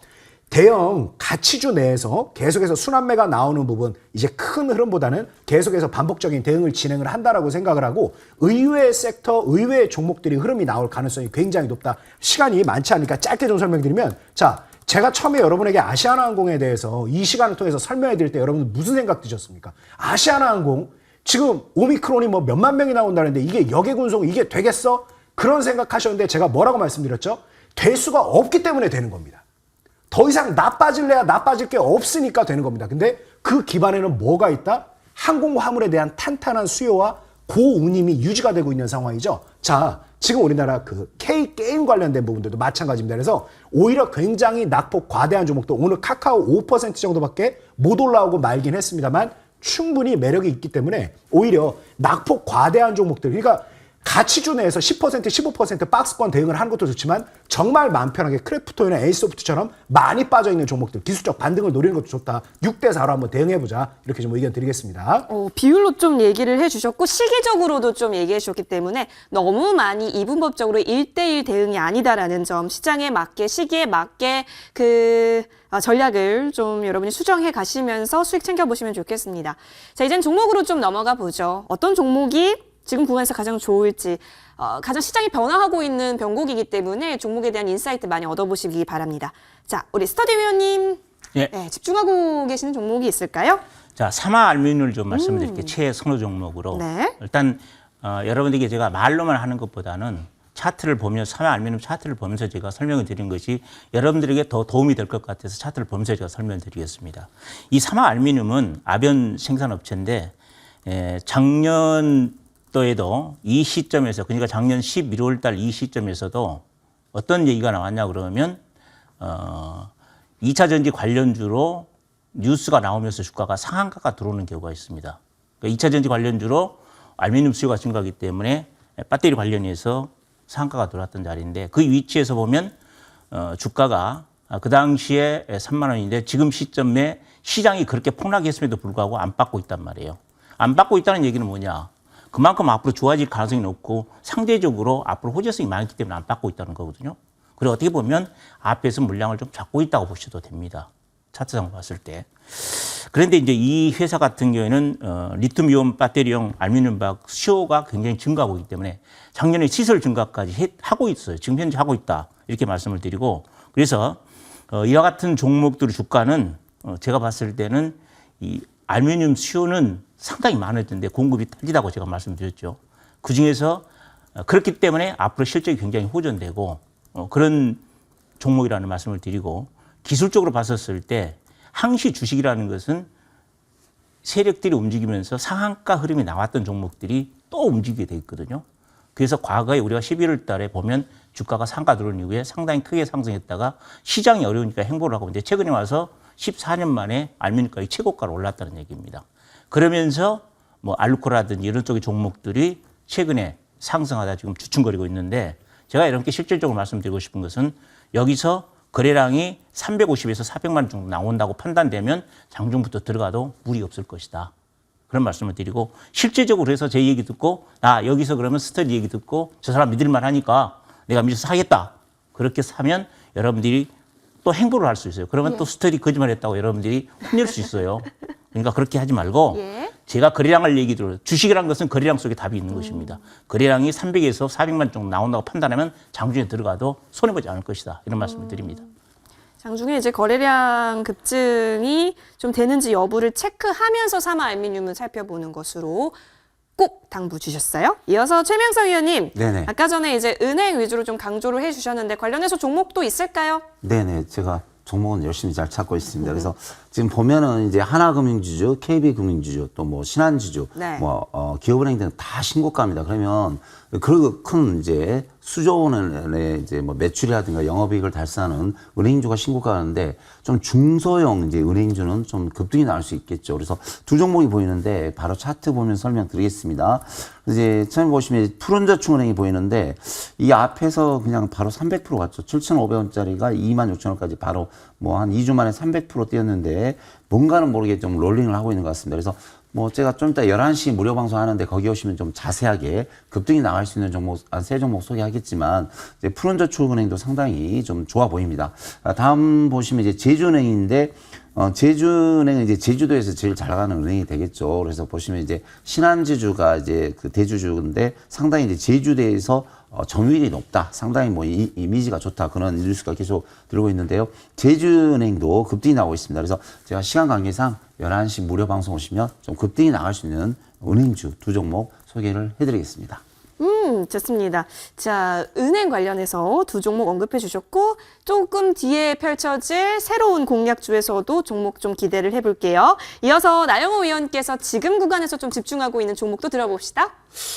대형 가치주 내에서 계속해서 순환매가 나오는 부분 이제 큰 흐름보다는 계속해서 반복적인 대응을 진행을 한다라고 생각을 하고 의외의 섹터, 의외의 종목들이 흐름이 나올 가능성이 굉장히 높다. 시간이 많지 않으니까 짧게 좀 설명드리면 자, 제가 처음에 여러분에게 아시아나항공에 대해서 이 시간을 통해서 설명해 드릴 때 여러분들 무슨 생각 드셨습니까? 아시아나항공 지금 오미크론이 뭐 몇만 명이 나온다는데 이게 역외군송 이게 되겠어? 그런 생각하셨는데 제가 뭐라고 말씀드렸죠? 될 수가 없기 때문에 되는 겁니다. 더 이상 나빠질래야 나빠질 게 없으니까 되는 겁니다. 근데 그 기반에는 뭐가 있다? 항공 화물에 대한 탄탄한 수요와 고운임이 유지가 되고 있는 상황이죠. 자, 지금 우리나라 그 K게임 관련된 부분들도 마찬가지입니다. 그래서 오히려 굉장히 낙폭 과대한 종목도 오늘 카카오 5% 정도밖에 못 올라오고 말긴 했습니다만 충분히 매력이 있기 때문에 오히려 낙폭 과대한 종목들, 그러니까 가치주 내에서 10%, 15% 박스권 대응을 하는 것도 좋지만 정말 마음 편하게 크래프톤이나 에이소프트처럼 많이 빠져있는 종목들, 기술적 반등을 노리는 것도 좋다. 6대4로 한번 대응해보자. 이렇게 좀 의견 드리겠습니다. 비율로 좀 얘기를 해주셨고 시기적으로도 좀 얘기해 주셨기 때문에 너무 많이 이분법적으로 1대1 대응이 아니다라는 점, 시장에 맞게 시기에 맞게 전략을 좀 여러분이 수정해 가시면서 수익 챙겨보시면 좋겠습니다. 자, 이젠 종목으로 좀 넘어가 보죠. 어떤 종목이 지금 구간에서 가장 좋을지, 가장 시장이 변화하고 있는 변곡이기 때문에 종목에 대한 인사이트 많이 얻어보시기 바랍니다. 자, 우리 스터디 위원님, 예. 네, 집중하고 계시는 종목이 있을까요? 자, 사마 알루미늄을 좀 말씀드릴게요. 최선호 종목으로. 네. 일단 여러분들에게 제가 말로만 하는 것보다는 차트를 보면서, 사마 알루미늄 차트를 보면서 제가 설명을 드린 것이 여러분들에게 더 도움이 될 것 같아서 차트를 보면서 제가 설명을 드리겠습니다. 이 사마 알루미늄은 아변 생산업체인데 작년도에도 이 시점에서, 그러니까 작년 11월 달 이 시점에서도 어떤 얘기가 나왔냐 그러면 2차 전지 관련주로 뉴스가 나오면서 주가가 상한가가 들어오는 경우가 있습니다. 그러니까 2차 전지 관련주로 알루미늄 수요가 증가하기 때문에 배터리 관련해서 상한가가 들어왔던 자리인데 그 위치에서 보면 주가가 그 당시에 3만 원인데 지금 시점에 시장이 그렇게 폭락했음에도 불구하고 안 받고 있단 말이에요. 안 받고 있다는 얘기는 뭐냐? 그만큼 앞으로 좋아질 가능성이 높고 상대적으로 앞으로 호재성이 많기 때문에 안 받고 있다는 거거든요. 그리고 어떻게 보면 앞에서 물량을 좀 잡고 있다고 보셔도 됩니다. 차트상으로 봤을 때. 그런데 이제 이 회사 같은 경우에는 리튬이온 배터리용 알루미늄 박 수요가 굉장히 증가하고 있기 때문에 작년에 시설 증가까지 하고 있어요. 지금 현재 하고 있다. 이렇게 말씀을 드리고, 그래서 이와 같은 종목들의 주가는 제가 봤을 때는 이 알루미늄 수요는 상당히 많았는데 공급이 딸리다고 제가 말씀드렸죠. 그중에서 그렇기 때문에 앞으로 실적이 굉장히 호전되고 그런 종목이라는 말씀을 드리고, 기술적으로 봤었을 때 항시 주식이라는 것은 세력들이 움직이면서 상한가 흐름이 나왔던 종목들이 또 움직이게 돼 있거든요. 그래서 과거에 우리가 11월 달에 보면 주가가 상가 들어온 이후에 상당히 크게 상승했다가 시장이 어려우니까 행보를 하고 이제 최근에 와서 14년 만에 알루미늄가의 최고가로 올랐다는 얘기입니다. 그러면서 뭐 알루코라든지 이런 쪽의 종목들이 최근에 상승하다 지금 주춤거리고 있는데, 제가 여러분께 실질적으로 말씀드리고 싶은 것은 여기서 거래량이 350에서 400만 원 정도 나온다고 판단되면 장중부터 들어가도 무리 없을 것이다. 그런 말씀을 드리고, 실제적으로 해서 제 얘기 듣고 여기서 그러면 스터디 얘기 듣고 저 사람 믿을만 하니까 내가 믿어서 사겠다. 그렇게 사면 여러분들이 또 행보를 할 수 있어요. 그러면 또 스터디 거짓말했다고 여러분들이 혼낼 수 있어요. 그러니까 그렇게 하지 말고 제가 거래량을 얘기 들어요. 주식이라는 것은 거래량 속에 답이 있는 것입니다. 거래량이 300에서 400만 정도 나온다고 판단하면 장중에 들어가도 손해보지 않을 것이다. 이런 말씀을 드립니다. 장중에 이제 거래량 급증이 좀 되는지 여부를 체크하면서 사마 알루미늄을 살펴보는 것으로 꼭 당부 주셨어요. 이어서 최명석 위원님, 네네. 아까 전에 이제 은행 위주로 좀 강조를 해주셨는데 관련해서 종목도 있을까요? 네네. 제가 종목은 열심히 잘 찾고 있습니다. 그래서 지금 보면은 이제 하나금융지주, KB금융지주, 또 뭐 신한지주, 네. 기업은행 등 다 신고가입니다. 그러면 그 큰 이제 수조 원의 이제 뭐 매출이라든가 영업이익을 달성하는 은행주가 신고가는데 좀 중소형 이제 은행주는 좀 급등이 나올 수 있겠죠. 그래서 두 종목이 보이는데 바로 차트 보면 설명드리겠습니다. 이제 처음 보시면 푸른저축은행이 보이는데 이 앞에서 그냥 바로 300% 갔죠. 7,500원짜리가 26,000원까지 바로 뭐 한 2주 만에 300% 뛰었는데 뭔가는 모르게 좀 롤링을 하고 있는 것 같습니다. 그래서 뭐 제가 좀 이따 11시 무료 방송 하는데 거기 오시면 좀 자세하게 급등이 나갈 수 있는 종목, 세 종목 소개하겠지만 이제 푸른저축은행도 상당히 좀 좋아 보입니다. 다음 보시면 이제 제주은행인데 제주은행은 이제 제주도에서 제일 잘 나가는 은행이 되겠죠. 그래서 보시면 이제 신한지주가 이제 그 대주주인데 상당히 이제 제주도에서 점유율이 높다. 상당히 뭐 이미지가 좋다. 그런 뉴스가 계속 들고 있는데요. 제주은행도 급등이 나오고 있습니다. 그래서 제가 시간 관계상 11시 무료 방송 오시면 좀 급등이 나갈 수 있는 은행주 두 종목 소개를 해드리겠습니다. 좋습니다. 자, 은행 관련해서 두 종목 언급해 주셨고 조금 뒤에 펼쳐질 새로운 공략주에서도 종목 좀 기대를 해볼게요. 이어서 나영호 위원께서 지금 구간에서 좀 집중하고 있는 종목도 들어봅시다.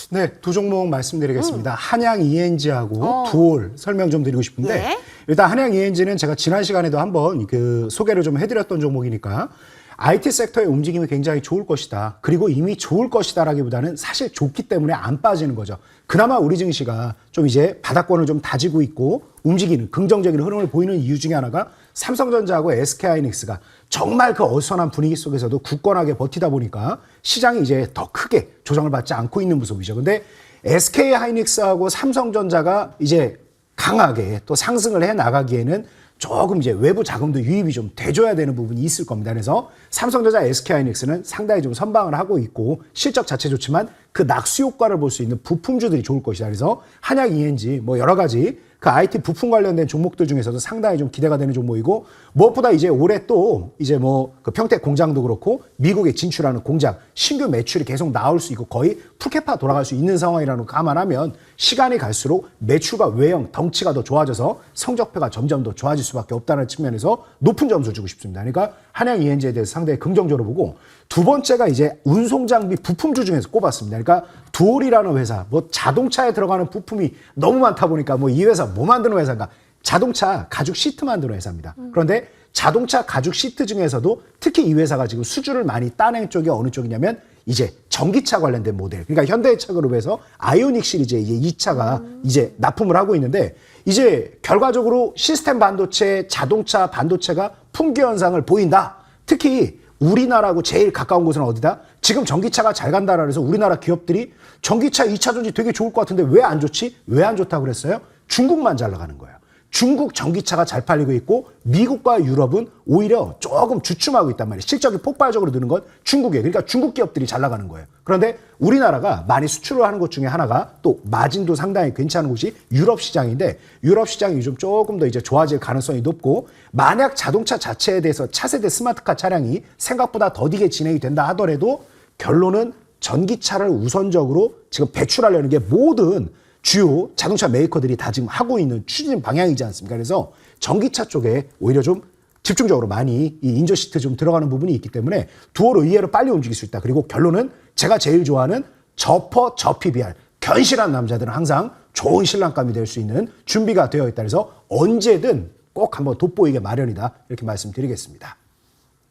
네, 두 종목 말씀드리겠습니다. 한양 ENG하고 두올 설명 좀 드리고 싶은데 예. 일단 한양 ENG는 제가 지난 시간에도 한번 그 소개를 좀 해드렸던 종목이니까 IT 섹터의 움직임이 굉장히 좋을 것이다. 그리고 이미 좋을 것이다라기보다는 사실 좋기 때문에 안 빠지는 거죠. 그나마 우리 증시가 좀 이제 바닥권을 좀 다지고 있고 움직이는 긍정적인 흐름을 보이는 이유 중에 하나가 삼성전자하고 SK하이닉스가 정말 그 어수선한 분위기 속에서도 굳건하게 버티다 보니까 시장이 이제 더 크게 조정을 받지 않고 있는 모습이죠. 근데 SK하이닉스하고 삼성전자가 이제 강하게 또 상승을 해 나가기에는 조금 이제 외부 자금도 유입이 좀 돼줘야 되는 부분이 있을 겁니다. 그래서 삼성전자, SK하이닉스는 상당히 좀 선방을 하고 있고 실적 자체 좋지만 그 낙수 효과를 볼 수 있는 부품주들이 좋을 것이다. 그래서 한양 ENG 뭐 여러 가지 그 IT 부품 관련된 종목들 중에서도 상당히 좀 기대가 되는 종목이고 무엇보다 이제 올해 또 이제 뭐 그 평택 공장도 그렇고 미국에 진출하는 공장 신규 매출이 계속 나올 수 있고 거의 풀캐파 돌아갈 수 있는 상황이라는 거 감안하면 시간이 갈수록 매출과 외형 덩치가 더 좋아져서 성적표가 점점 더 좋아질 수밖에 없다는 측면에서 높은 점수를 주고 싶습니다. 그러니까 한양 ENG에 대해서 상당히 긍정적으로 보고 두 번째가 이제 운송장비 부품주 중에서 꼽았습니다. 그러니까 두올이라는 회사, 뭐 자동차에 들어가는 부품이 너무 많다 보니까 뭐 이 회사 뭐 만드는 회사인가? 자동차 가죽 시트 만드는 회사입니다. 그런데 자동차 가죽 시트 중에서도 특히 이 회사가 지금 수주를 많이 따낸 쪽이 어느 쪽이냐면 이제 전기차 관련된 모델. 그러니까 현대차 그룹에서 아이오닉 시리즈의 이제 2차가 이제 납품을 하고 있는데 이제 결과적으로 시스템 반도체, 자동차 반도체가 품귀 현상을 보인다. 특히 우리나라하고 제일 가까운 곳은 어디다? 지금 전기차가 잘 간다라 해서 우리나라 기업들이 전기차 2차 전지 되게 좋을 것 같은데 왜 안 좋지? 왜 안 좋다고 그랬어요? 중국만 잘 나가는 거예요. 중국 전기차가 잘 팔리고 있고 미국과 유럽은 오히려 조금 주춤하고 있단 말이에요. 실적이 폭발적으로 느는 건 중국이에요. 그러니까 중국 기업들이 잘 나가는 거예요. 그런데 우리나라가 많이 수출을 하는 것 중에 하나가 또 마진도 상당히 괜찮은 곳이 유럽 시장인데 유럽 시장이 요즘 조금 더 이제 좋아질 가능성이 높고 만약 자동차 자체에 대해서 차세대 스마트카 차량이 생각보다 더디게 진행이 된다 하더라도 결론은 전기차를 우선적으로 지금 배출하려는 게 모든 주요 자동차 메이커들이 다 지금 하고 있는 추진 방향이지 않습니까? 그래서 전기차 쪽에 오히려 좀 집중적으로 많이 이 인저시트 좀 들어가는 부분이 있기 때문에 두어로 의외로 빨리 움직일 수 있다. 그리고 결론은 제가 제일 좋아하는 저퍼 저PBR 견실한 남자들은 항상 좋은 신랑감이 될 수 있는 준비가 되어 있다. 그래서 언제든 꼭 한번 돋보이게 마련이다. 이렇게 말씀드리겠습니다.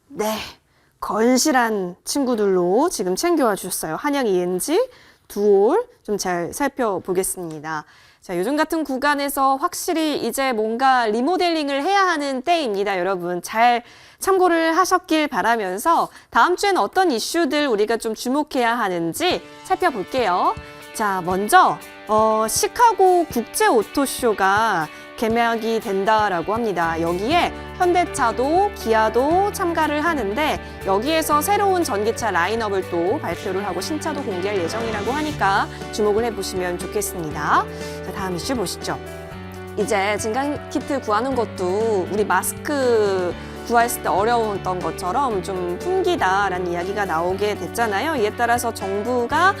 네, 건실한 친구들로 지금 챙겨와 주셨어요. 한양 ENG, 두올 좀 잘 살펴보겠습니다. 자, 요즘 같은 구간에서 확실히 이제 뭔가 리모델링을 해야 하는 때입니다. 여러분 잘 참고를 하셨길 바라면서 다음 주에는 어떤 이슈들 우리가 좀 주목해야 하는지 살펴볼게요. 자, 먼저 시카고 국제 오토쇼가 개막이 된다라고 합니다. 여기에 현대차도 기아도 참가를 하는데 여기에서 새로운 전기차 라인업을 또 발표를 하고 신차도 공개할 예정이라고 하니까 주목을 해보시면 좋겠습니다. 자, 다음 이슈 보시죠. 이제 진단키트 구하는 것도 우리 마스크 구했을 때 어려웠던 것처럼 좀 풍기다라는 이야기가 나오게 됐잖아요. 이에 따라서 정부가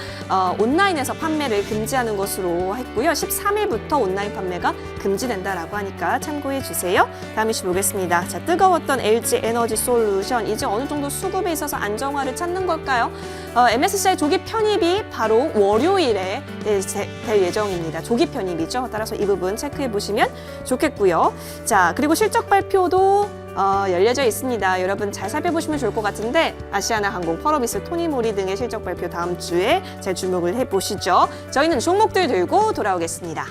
온라인에서 판매를 금지하는 것으로 했고요. 13일부터 온라인 판매가 금지된다라고 하니까 참고해 주세요. 다음 이슈 보겠습니다. 자, 뜨거웠던 LG 에너지 솔루션 이제 어느 정도 수급에 있어서 안정화를 찾는 걸까요? MSCI 조기 편입이 바로 월요일에 될 예정입니다. 조기 편입이죠. 따라서 이 부분 체크해 보시면 좋겠고요. 자, 그리고 실적 발표도 열려져 있습니다. 여러분 잘 살펴보시면 좋을 것 같은데 아시아나항공, 펄어비스, 토니모리 등의 실적 발표 다음 주에 잘 주목을 해보시죠. 저희는 종목들 들고 돌아오겠습니다.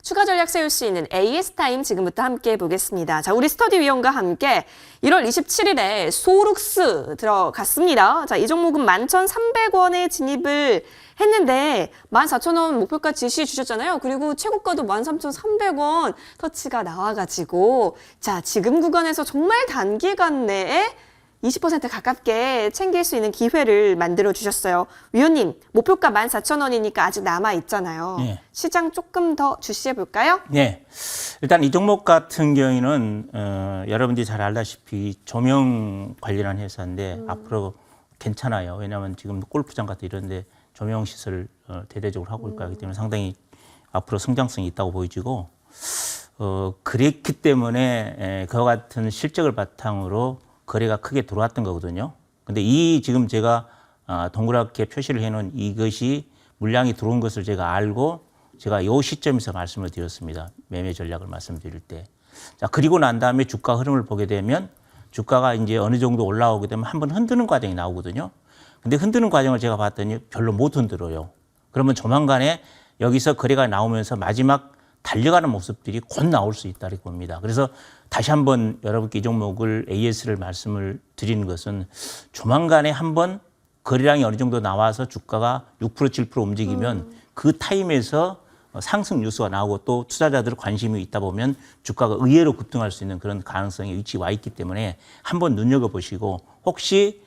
추가 전략 세울 수 있는 AS타임 지금부터 함께 보겠습니다. 자, 우리 스터디 위원과 함께 1월 27일에 소룩스 들어갔습니다. 자, 이 종목은 11,300원에 진입을 했는데 14,000원 목표가 지시 주셨잖아요. 그리고 최고가도 13,300원 터치가 나와가지고 자, 지금 구간에서 정말 단기간 내에 20% 가깝게 챙길 수 있는 기회를 만들어 주셨어요. 위원님, 목표가 14,000원이니까 아직 남아 있잖아요. 네. 시장 조금 더 주시해 볼까요? 네. 일단 이 종목 같은 경우에는 여러분들이 잘 알다시피 조명 관련한 회사인데 앞으로 괜찮아요. 왜냐하면 지금 골프장 같은 이런 데 조명 시설을 대대적으로 하고 있기 때문에 상당히 앞으로 성장성이 있다고 보여지고 그랬기 때문에 그와 같은 실적을 바탕으로 거래가 크게 들어왔던 거거든요. 근데 이 지금 제가 동그랗게 표시를 해놓은 이것이 물량이 들어온 것을 제가 알고 제가 이 시점에서 말씀을 드렸습니다. 매매 전략을 말씀드릴 때. 자, 그리고 난 다음에 주가 흐름을 보게 되면 주가가 이제 어느 정도 올라오게 되면 한번 흔드는 과정이 나오거든요. 근데 흔드는 과정을 제가 봤더니 별로 못 흔들어요. 그러면 조만간에 여기서 거래가 나오면서 마지막 달려가는 모습들이 곧 나올 수 있다고 봅니다. 그래서 다시 한번 여러분께 이 종목을 AS를 말씀을 드리는 것은 조만간에 한번 거래량이 어느 정도 나와서 주가가 6% 7% 움직이면 그 타임에서 상승 뉴스가 나오고 또 투자자들 관심이 있다 보면 주가가 의외로 급등할 수 있는 그런 가능성이 위치에 와 있기 때문에 한번 눈여겨보시고 혹시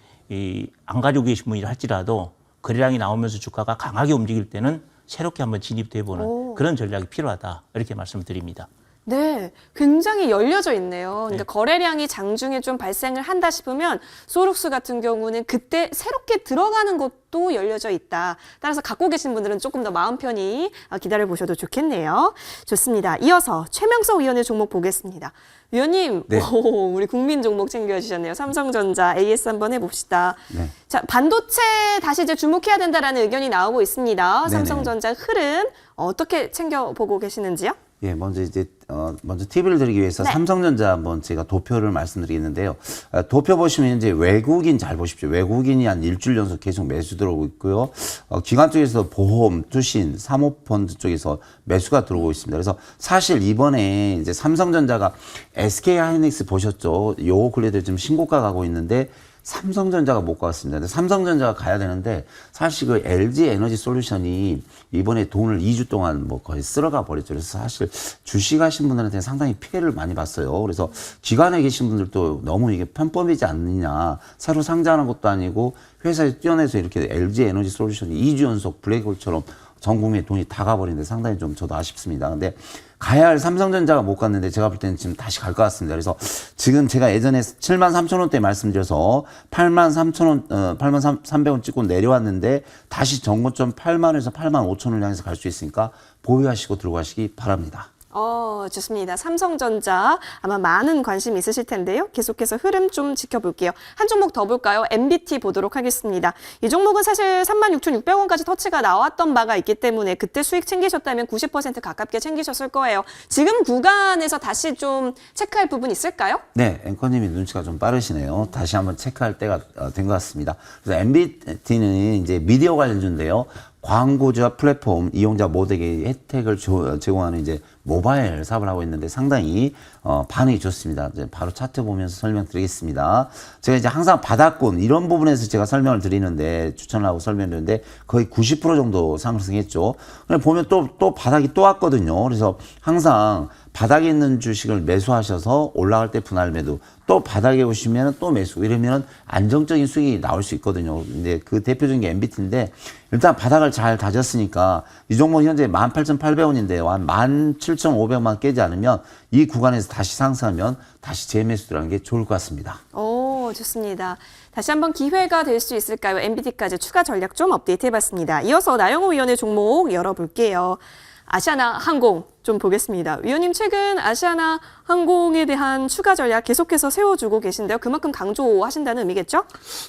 안 가지고 계신 분이라 할지라도 거래량이 나오면서 주가가 강하게 움직일 때는 새롭게 한번 진입해보는 그런 전략이 필요하다 이렇게 말씀을 드립니다. 네, 굉장히 열려져 있네요. 그러니까 거래량이 장중에 좀 발생을 한다 싶으면 소룩스 같은 경우는 그때 새롭게 들어가는 것도 열려져 있다. 따라서 갖고 계신 분들은 조금 더 마음 편히 기다려 보셔도 좋겠네요. 좋습니다. 이어서 최명석 위원의 종목 보겠습니다. 위원님, 네. 우리 국민 종목 챙겨주셨네요. 삼성전자 AS 한번 해봅시다. 네. 자, 반도체 다시 이제 주목해야 된다라는 의견이 나오고 있습니다. 네네. 삼성전자 흐름 어떻게 챙겨보고 계시는지요? 예, 먼저 팁을 드리기 위해서 네. 삼성전자 한번 제가 도표를 말씀드리겠는데요. 도표 보시면 이제 외국인 잘 보십시오. 외국인이 한 일주일 연속 계속 매수 들어오고 있고요. 기관 쪽에서 보험, 투신, 사모펀드 쪽에서 매수가 들어오고 있습니다. 그래서 사실 이번에 이제 삼성전자가 SK 하이닉스 보셨죠? 요 근래도 지금 신고가 가고 있는데 삼성전자가 못 갔습니다. 근데 삼성전자가 가야 되는데 사실 그 LG 에너지 솔루션이 이번에 돈을 2주 동안 뭐 거의 쓸어가 버렸죠. 그래서 사실 주식 하신 분들한테 상당히 피해를 많이 봤어요. 그래서 기관에 계신 분들도 너무 이게 편법이지 않느냐. 새로 상장하는 것도 아니고 회사에 뛰어내서 이렇게 LG 에너지 솔루션이 2주 연속 블랙홀처럼 전 국민의 돈이 다 가버리는데 상당히 좀 저도 아쉽습니다. 근데 가야 할 삼성전자가 못 갔는데 제가 볼 때는 지금 다시 갈 것 같습니다. 그래서 지금 제가 예전에 73,000원대 말씀드려서 83,000원, 83,300원 찍고 내려왔는데 다시 정고점 80,000원에서 85,000원을 향해서 갈 수 있으니까 보유하시고 들고 가시기 바랍니다. 좋습니다. 삼성전자 아마 많은 관심 있으실 텐데요. 계속해서 흐름 좀 지켜볼게요. 한 종목 더 볼까요? MBT 보도록 하겠습니다. 이 종목은 사실 36,600원까지 터치가 나왔던 바가 있기 때문에 그때 수익 챙기셨다면 90% 가깝게 챙기셨을 거예요. 지금 구간에서 다시 좀 체크할 부분 있을까요? 네, 앵커님이 눈치가 좀 빠르시네요. 다시 한번 체크할 때가 된 것 같습니다. 그래서 MBT는 이제 미디어 관련주인데요. 광고주와 플랫폼 이용자 모두에게 혜택을 제공하는 이제 모바일 사업을 하고 있는데 상당히 반응이 좋습니다. 이제 바로 차트 보면서 설명드리겠습니다. 제가 이제 항상 바닥권 이런 부분에서 제가 설명을 드리는데 추천을 하고 설명드리는데 거의 90% 정도 상승했죠. 근데 보면 또 바닥이 또 왔거든요. 그래서 항상 바닥에 있는 주식을 매수하셔서 올라갈 때 분할 매도 또 바닥에 오시면 또 매수 이러면 안정적인 수익이 나올 수 있거든요. 근데 그 대표적인 게 MBT인데 일단 바닥을 잘 다졌으니까 이 종목은 현재 18,800원인데요. 한 17,500만 깨지 않으면 이 구간에서 다시 상승하면 다시 재매수 들어가는 게 좋을 것 같습니다. 좋습니다. 다시 한번 기회가 될 수 있을까요? MBT까지 추가 전략 좀 업데이트 해봤습니다. 이어서 나영호 위원의 종목 열어볼게요. 아시아나 항공 좀 보겠습니다. 위원님 최근 아시아나 항공에 대한 추가 전략 계속해서 세워주고 계신데요. 그만큼 강조하신다는 의미겠죠?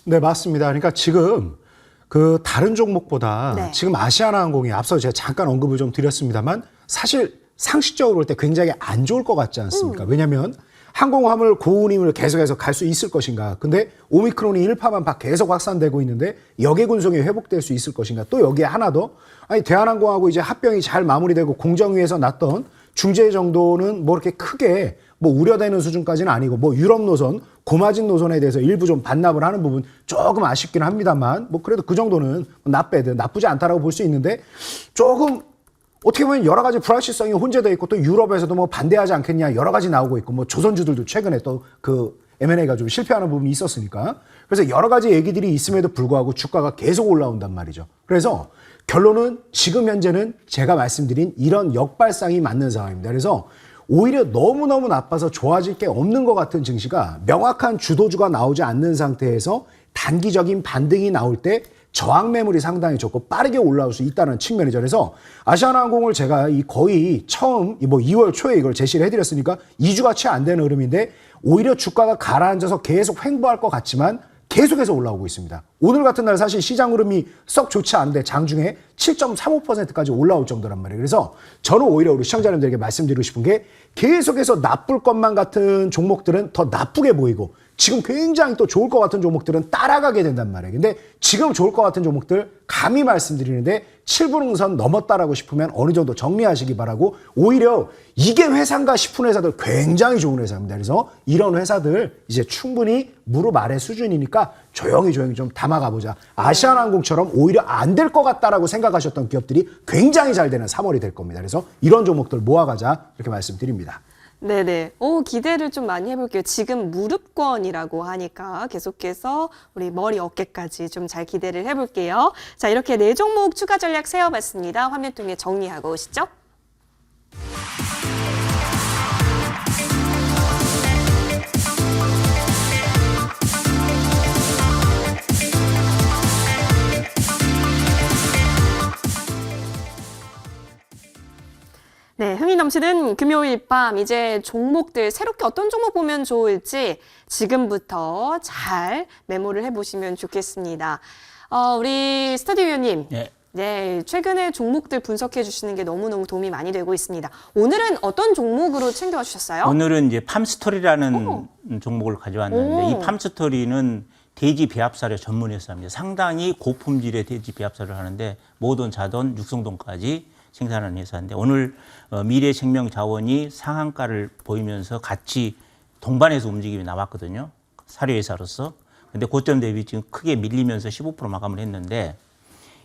네, 맞습니다. 그러니까 지금 그 다른 종목보다 네. 지금 아시아나 항공이 앞서 제가 잠깐 언급을 좀 드렸습니다만 사실 상식적으로 볼 때 굉장히 안 좋을 것 같지 않습니까? 왜냐하면 항공화물 고운임을 계속해서 갈 수 있을 것인가. 근데 오미크론이 일파만파 계속 확산되고 있는데 역의 군성이 회복될 수 있을 것인가. 또 여기에 하나 더 아니 대한항공하고 이제 합병이 잘 마무리되고 공정위에서 났던 중재 정도는 뭐 이렇게 크게 뭐 우려되는 수준까지는 아니고 뭐 유럽 노선, 고마진 노선에 대해서 일부 좀 반납을 하는 부분 조금 아쉽긴 합니다만 뭐 그래도 그 정도는 나쁘지 않다라고 볼 수 있는데 조금 어떻게 보면 여러 가지 불확실성이 혼재되어 있고 또 유럽에서도 뭐 반대하지 않겠냐 여러 가지 나오고 있고 뭐 조선주들도 최근에 또 그 M&A가 좀 실패하는 부분이 있었으니까 그래서 여러 가지 얘기들이 있음에도 불구하고 주가가 계속 올라온단 말이죠. 그래서 결론은 지금 현재는 제가 말씀드린 이런 역발상이 맞는 상황입니다. 그래서 오히려 너무너무 나빠서 좋아질 게 없는 것 같은 증시가 명확한 주도주가 나오지 않는 상태에서 단기적인 반등이 나올 때 저항 매물이 상당히 좋고 빠르게 올라올 수 있다는 측면이죠. 그래서 아시아나항공을 제가 거의 처음 2월 초에 이걸 제시를 해드렸으니까 2주가 채 안 되는 흐름인데 오히려 주가가 가라앉아서 계속 횡보할 것 같지만 계속해서 올라오고 있습니다. 오늘 같은 날 사실 시장 흐름이 썩 좋지 않은데 장중에 7.35%까지 올라올 정도란 말이에요. 그래서 저는 오히려 우리 시청자님들에게 말씀드리고 싶은 게 계속해서 나쁠 것만 같은 종목들은 더 나쁘게 보이고 지금 굉장히 또 좋을 것 같은 종목들은 따라가게 된단 말이에요. 근데 지금 좋을 것 같은 종목들 감히 말씀드리는데 7분응선 넘었다라고 싶으면 어느 정도 정리하시기 바라고 오히려 이게 회사인가 싶은 회사들 굉장히 좋은 회사입니다. 그래서 이런 회사들 이제 충분히 무릎 아래 수준이니까 조용히 좀 담아가보자. 아시아나항공처럼 오히려 안 될 것 같다라고 생각하셨던 기업들이 굉장히 잘 되는 3월이 될 겁니다. 그래서 이런 종목들 모아가자 이렇게 말씀드립니다. 네네. 기대를 좀 많이 해볼게요. 지금 무릎권이라고 하니까 계속해서 우리 머리 어깨까지 좀 잘 기대를 해볼게요. 자, 이렇게 4종목 추가 전략 세워봤습니다. 화면 통해 정리하고 오시죠. 네, 흥이 넘치는 금요일 밤 이제 종목들 새롭게 어떤 종목 보면 좋을지 지금부터 잘 메모를 해보시면 좋겠습니다. 우리 스터디 위원님. 네. 네, 최근에 종목들 분석해 주시는 게 너무너무 도움이 많이 되고 있습니다. 오늘은 어떤 종목으로 챙겨와 주셨어요? 오늘은 이제 팜스토리라는 종목을 가져왔는데 이 팜스토리는 돼지 배합사료 전문 회사입니다. 상당히 고품질의 돼지 배합사료를 하는데 모든 자돈, 육성돈까지 생산하는 회사인데 오늘 미래생명자원이 상한가를 보이면서 같이 동반해서 움직임이 나왔거든요. 사료회사로서. 근데 고점 대비 지금 크게 밀리면서 15% 마감을 했는데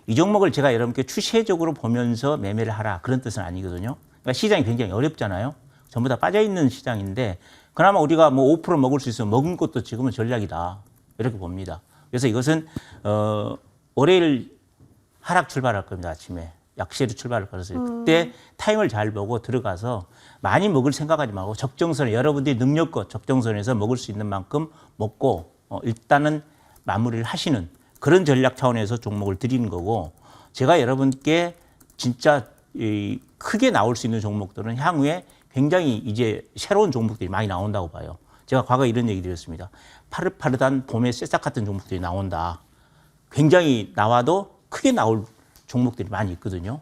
이 종목을 제가 여러분께 추세적으로 보면서 매매를 하라 그런 뜻은 아니거든요. 그러니까 시장이 굉장히 어렵잖아요. 전부 다 빠져있는 시장인데 그나마 우리가 뭐 5% 먹을 수 있으면 먹은 것도 지금은 전략이다. 이렇게 봅니다. 그래서 이것은 월요일 하락 출발할 겁니다. 아침에. 약세로 출발을 걸었어요. 그때 타임을 잘 보고 들어가서 많이 먹을 생각하지 말고 적정선에 여러분들이 능력껏 적정선에서 먹을 수 있는 만큼 먹고 일단은 마무리를 하시는 그런 전략 차원에서 종목을 드리는 거고 제가 여러분께 진짜 크게 나올 수 있는 종목들은 향후에 굉장히 이제 새로운 종목들이 많이 나온다고 봐요. 제가 과거에 이런 얘기 드렸습니다. 파릇파릇한 봄의 새싹 같은 종목들이 나온다. 굉장히 나와도 크게 나올 종목들이 많이 있거든요.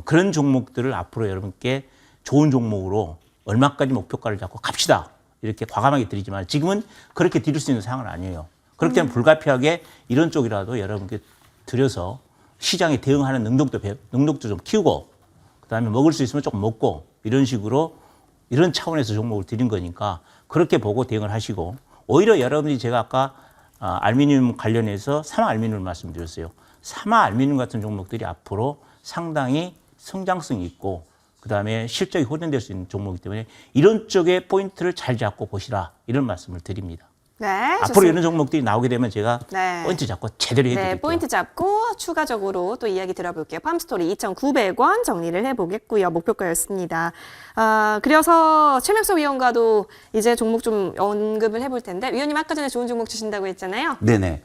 그런 종목들을 앞으로 여러분께 좋은 종목으로 얼마까지 목표가를 잡고 갑시다. 이렇게 과감하게 드리지만 지금은 그렇게 드릴 수 있는 상황은 아니에요. 그렇기 때문에 불가피하게 이런 쪽이라도 여러분께 드려서 시장에 대응하는 능력도 좀 키우고 그다음에 먹을 수 있으면 조금 먹고 이런 식으로 이런 차원에서 종목을 드린 거니까 그렇게 보고 대응을 하시고 오히려 여러분이 제가 아까 알루미늄 관련해서 삼화 알루미늄을 말씀드렸어요. 삼화 알루미늄 같은 종목들이 앞으로 상당히 성장성이 있고 그다음에 실적이 호전될 수 있는 종목이기 때문에 이런 쪽에 포인트를 잘 잡고 보시라 이런 말씀을 드립니다. 네, 앞으로 좋습니다. 이런 종목들이 나오게 되면 제가 네. 포인트 잡고 제대로 해드릴게요. 네, 포인트 잡고 추가적으로 또 이야기 들어볼게요. 팜스토리 2,900원 정리를 해보겠고요. 목표가였습니다. 그래서 최명석 위원과도 이제 종목 좀 언급을 해볼 텐데 위원님 아까 전에 좋은 종목 주신다고 했잖아요. 네네.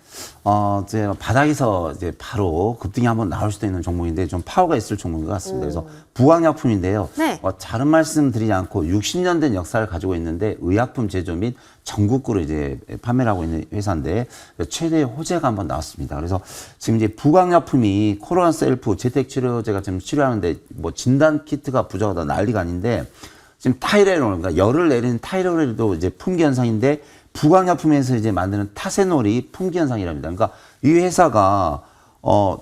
이제 바닥에서 이제 바로 급등이 한번 나올 수도 있는 종목인데 좀 파워가 있을 종목인 것 같습니다. 그래서 부강약품인데요. 네. 다른 말씀 드리지 않고 60년 된 역사를 가지고 있는데 의약품 제조 및 전국구로 이제 판매를 하고 있는 회사인데 최대 호재가 한번 나왔습니다. 그래서 지금 이제 부강약품이 코로나 셀프 재택치료제가 지금 치료하는데 뭐 진단 키트가 부족하다 난리가 아닌데 지금 타이레놀, 그러니까 열을 내리는 타이레놀도 이제 품귀 현상인데 부강약품에서 이제 만드는 타세놀이 품귀 현상이랍니다. 그러니까 이 회사가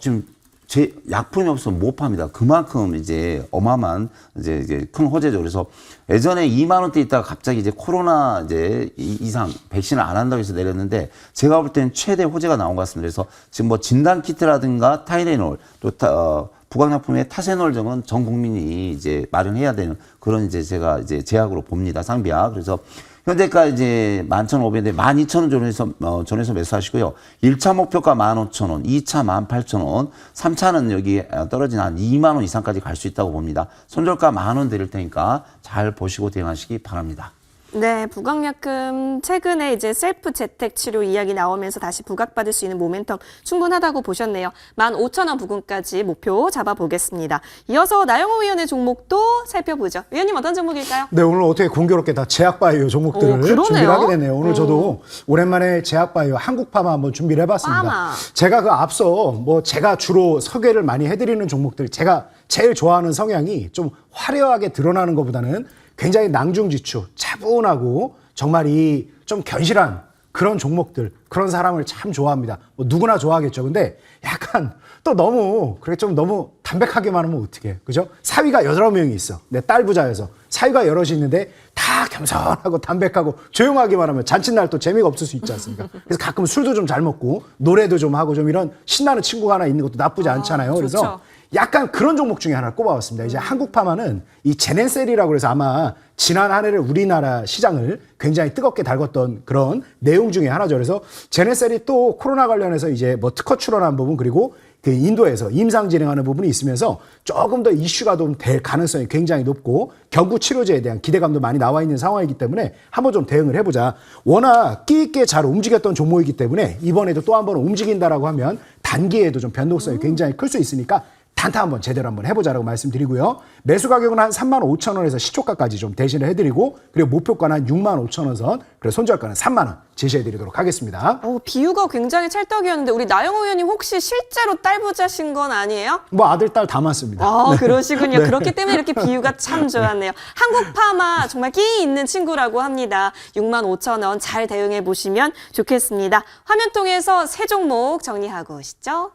지금 제 약품이 없으면 못 팝니다. 그만큼 이제 어마어마한 이제 큰 호재죠. 그래서 예전에 2만 원대 있다가 갑자기 이제 코로나 이제 이상 백신을 안 한다고 해서 내렸는데 제가 볼 때는 최대 호재가 나온 것 같습니다. 그래서 지금 뭐 진단 키트라든가 타이레놀 또 부강약품의 타세놀 등은 전 국민이 이제 마련해야 되는 그런 이제 제가 이제 제약으로 봅니다. 상비약. 그래서 현재가 이제 11,500원인데 12,000원 전에서 매수하시고요. 1차 목표가 15,000원, 2차 18,000원, 3차는 여기 떨어진 한 2만 원 이상까지 갈 수 있다고 봅니다. 손절가 10,000원 드릴 테니까 잘 보시고 대응하시기 바랍니다. 네, 부강약품 최근에 이제 셀프 재택 치료 이야기 나오면서 다시 부각받을 수 있는 모멘텀 충분하다고 보셨네요. 15,000원 부근까지 목표 잡아보겠습니다. 이어서 나영호 위원의 종목도 살펴보죠. 위원님 어떤 종목일까요? 네, 오늘 어떻게 공교롭게 다 제약바이오 종목들을 그러네요. 준비를 하게 되네요. 오늘 저도 오랜만에 제약바이오 한국파마 한번 준비를 해봤습니다. 파마. 제가 그 앞서 뭐 제가 주로 소개를 많이 해드리는 종목들, 제가 제일 좋아하는 성향이 좀 화려하게 드러나는 것보다는 굉장히 낭중지추, 차분하고 정말 이 좀 견실한 그런 종목들, 그런 사람을 참 좋아합니다. 뭐 누구나 좋아하겠죠. 근데 약간 또 너무 그래 좀 너무 담백하게만 하면 어떡해. 그죠? 사위가 여러 명이 있어. 내 딸 부자여서 사위가 여럿이 있는데 다 겸손하고 담백하고 조용하기만 하면 잔칫날 또 재미가 없을 수 있지 않습니까? 그래서 가끔 술도 좀 잘 먹고 노래도 좀 하고 좀 이런 신나는 친구가 하나 있는 것도 나쁘지 않잖아요. 그래서 좋죠. 약간 그런 종목 중에 하나를 꼽아봤습니다. 이제 한국파마는 이 제넨셀이라고 해서 아마 지난 한 해를 우리나라 시장을 굉장히 뜨겁게 달궜던 그런 내용 중에 하나죠. 그래서 제넨셀이 또 코로나 관련해서 이제 뭐 특허 출원한 부분 그리고 그 인도에서 임상 진행하는 부분이 있으면서 조금 더 이슈가 좀 될 가능성이 굉장히 높고 경구 치료제에 대한 기대감도 많이 나와 있는 상황이기 때문에 한번 좀 대응을 해보자. 워낙 끼 있게 잘 움직였던 종목이기 때문에 이번에도 또 한 번 움직인다라고 하면 단기에도 좀 변동성이 굉장히 클 수 있으니까 단타 한번 제대로 한번 해보자라고 말씀드리고요. 매수 가격은 한 35,000원에서 시초가까지 좀 대신을 해드리고 그리고 목표가는 한 65,000원 선 그리고 손절가는 3만 원 제시해드리도록 하겠습니다. 비유가 굉장히 찰떡이었는데 우리 나영호 의원님 혹시 실제로 딸 부자신 건 아니에요? 뭐 아들, 딸 다 많습니다. 그러시군요. 그렇기 때문에 이렇게 비유가 참 좋았네요. 한국파마 정말 끼 있는 친구라고 합니다. 65,000원 잘 대응해 보시면 좋겠습니다. 화면 통해서 세 종목 정리하고 오시죠.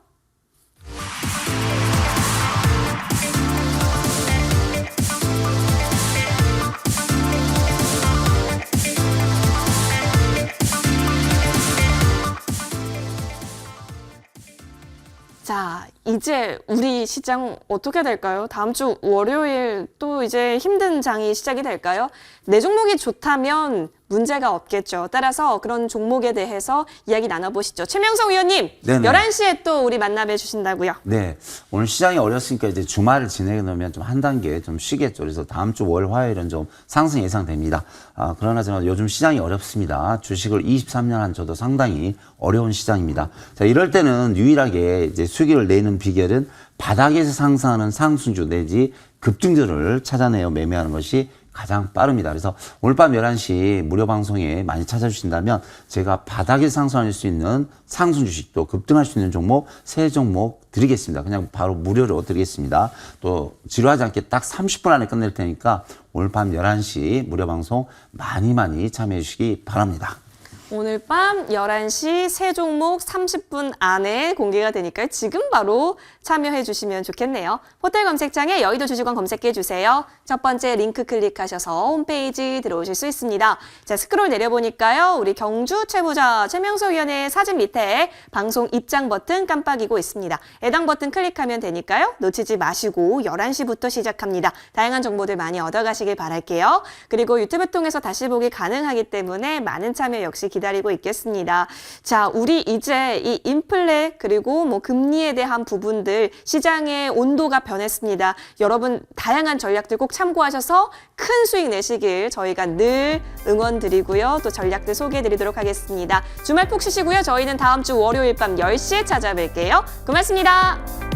자, 이제 우리 시장 어떻게 될까요? 다음 주 월요일 또 이제 힘든 장이 시작이 될까요? 내 종목이 좋다면 문제가 없겠죠. 따라서 그런 종목에 대해서 이야기 나눠보시죠. 최명석 위원님, 네네. 11시에 또 우리 만나뵈 주신다고요. 네. 오늘 시장이 어렸으니까 이제 주말을 지내게 되면 좀 한 단계 좀 쉬겠죠. 그래서 다음 주 월, 화요일은 좀 상승 예상됩니다. 그러나 저는 요즘 시장이 어렵습니다. 주식을 23년 한 저도 상당히 어려운 시장입니다. 자, 이럴 때는 유일하게 이제 수익을 내는 비결은 바닥에서 상승하는 상승주 내지 급등주를 찾아내어 매매하는 것이 가장 빠릅니다. 그래서 오늘 밤 11시 무료 방송에 많이 찾아주신다면 제가 바닥에 상승할 수 있는 상승 주식도 급등할 수 있는 종목 3종목 드리겠습니다. 그냥 바로 무료로 드리겠습니다. 또 지루하지 않게 딱 30분 안에 끝낼 테니까 오늘 밤 11시 무료 방송 많이 참여해 주시기 바랍니다. 오늘 밤 11시 세 종목 30분 안에 공개가 되니까요. 지금 바로 참여해 주시면 좋겠네요. 호텔 검색창에 여의도 주식원 검색해 주세요. 첫 번째 링크 클릭하셔서 홈페이지 들어오실 수 있습니다. 자, 스크롤 내려보니까요. 우리 경주 최부자 최명석 위원의 사진 밑에 방송 입장 버튼 깜빡이고 있습니다. 해당 버튼 클릭하면 되니까요. 놓치지 마시고 11시부터 시작합니다. 다양한 정보들 많이 얻어가시길 바랄게요. 그리고 유튜브 통해서 다시 보기 가능하기 때문에 많은 참여 역시 기다리고 있겠습니다. 자, 우리 이제 이 인플레 그리고 뭐 금리에 대한 부분들 시장의 온도가 변했습니다. 여러분 다양한 전략들 꼭 참고하셔서 큰 수익 내시길 저희가 늘 응원 드리고요. 또 전략들 소개해 드리도록 하겠습니다. 주말 푹 쉬시고요. 저희는 다음 주 월요일 밤 10시에 찾아뵐게요. 고맙습니다.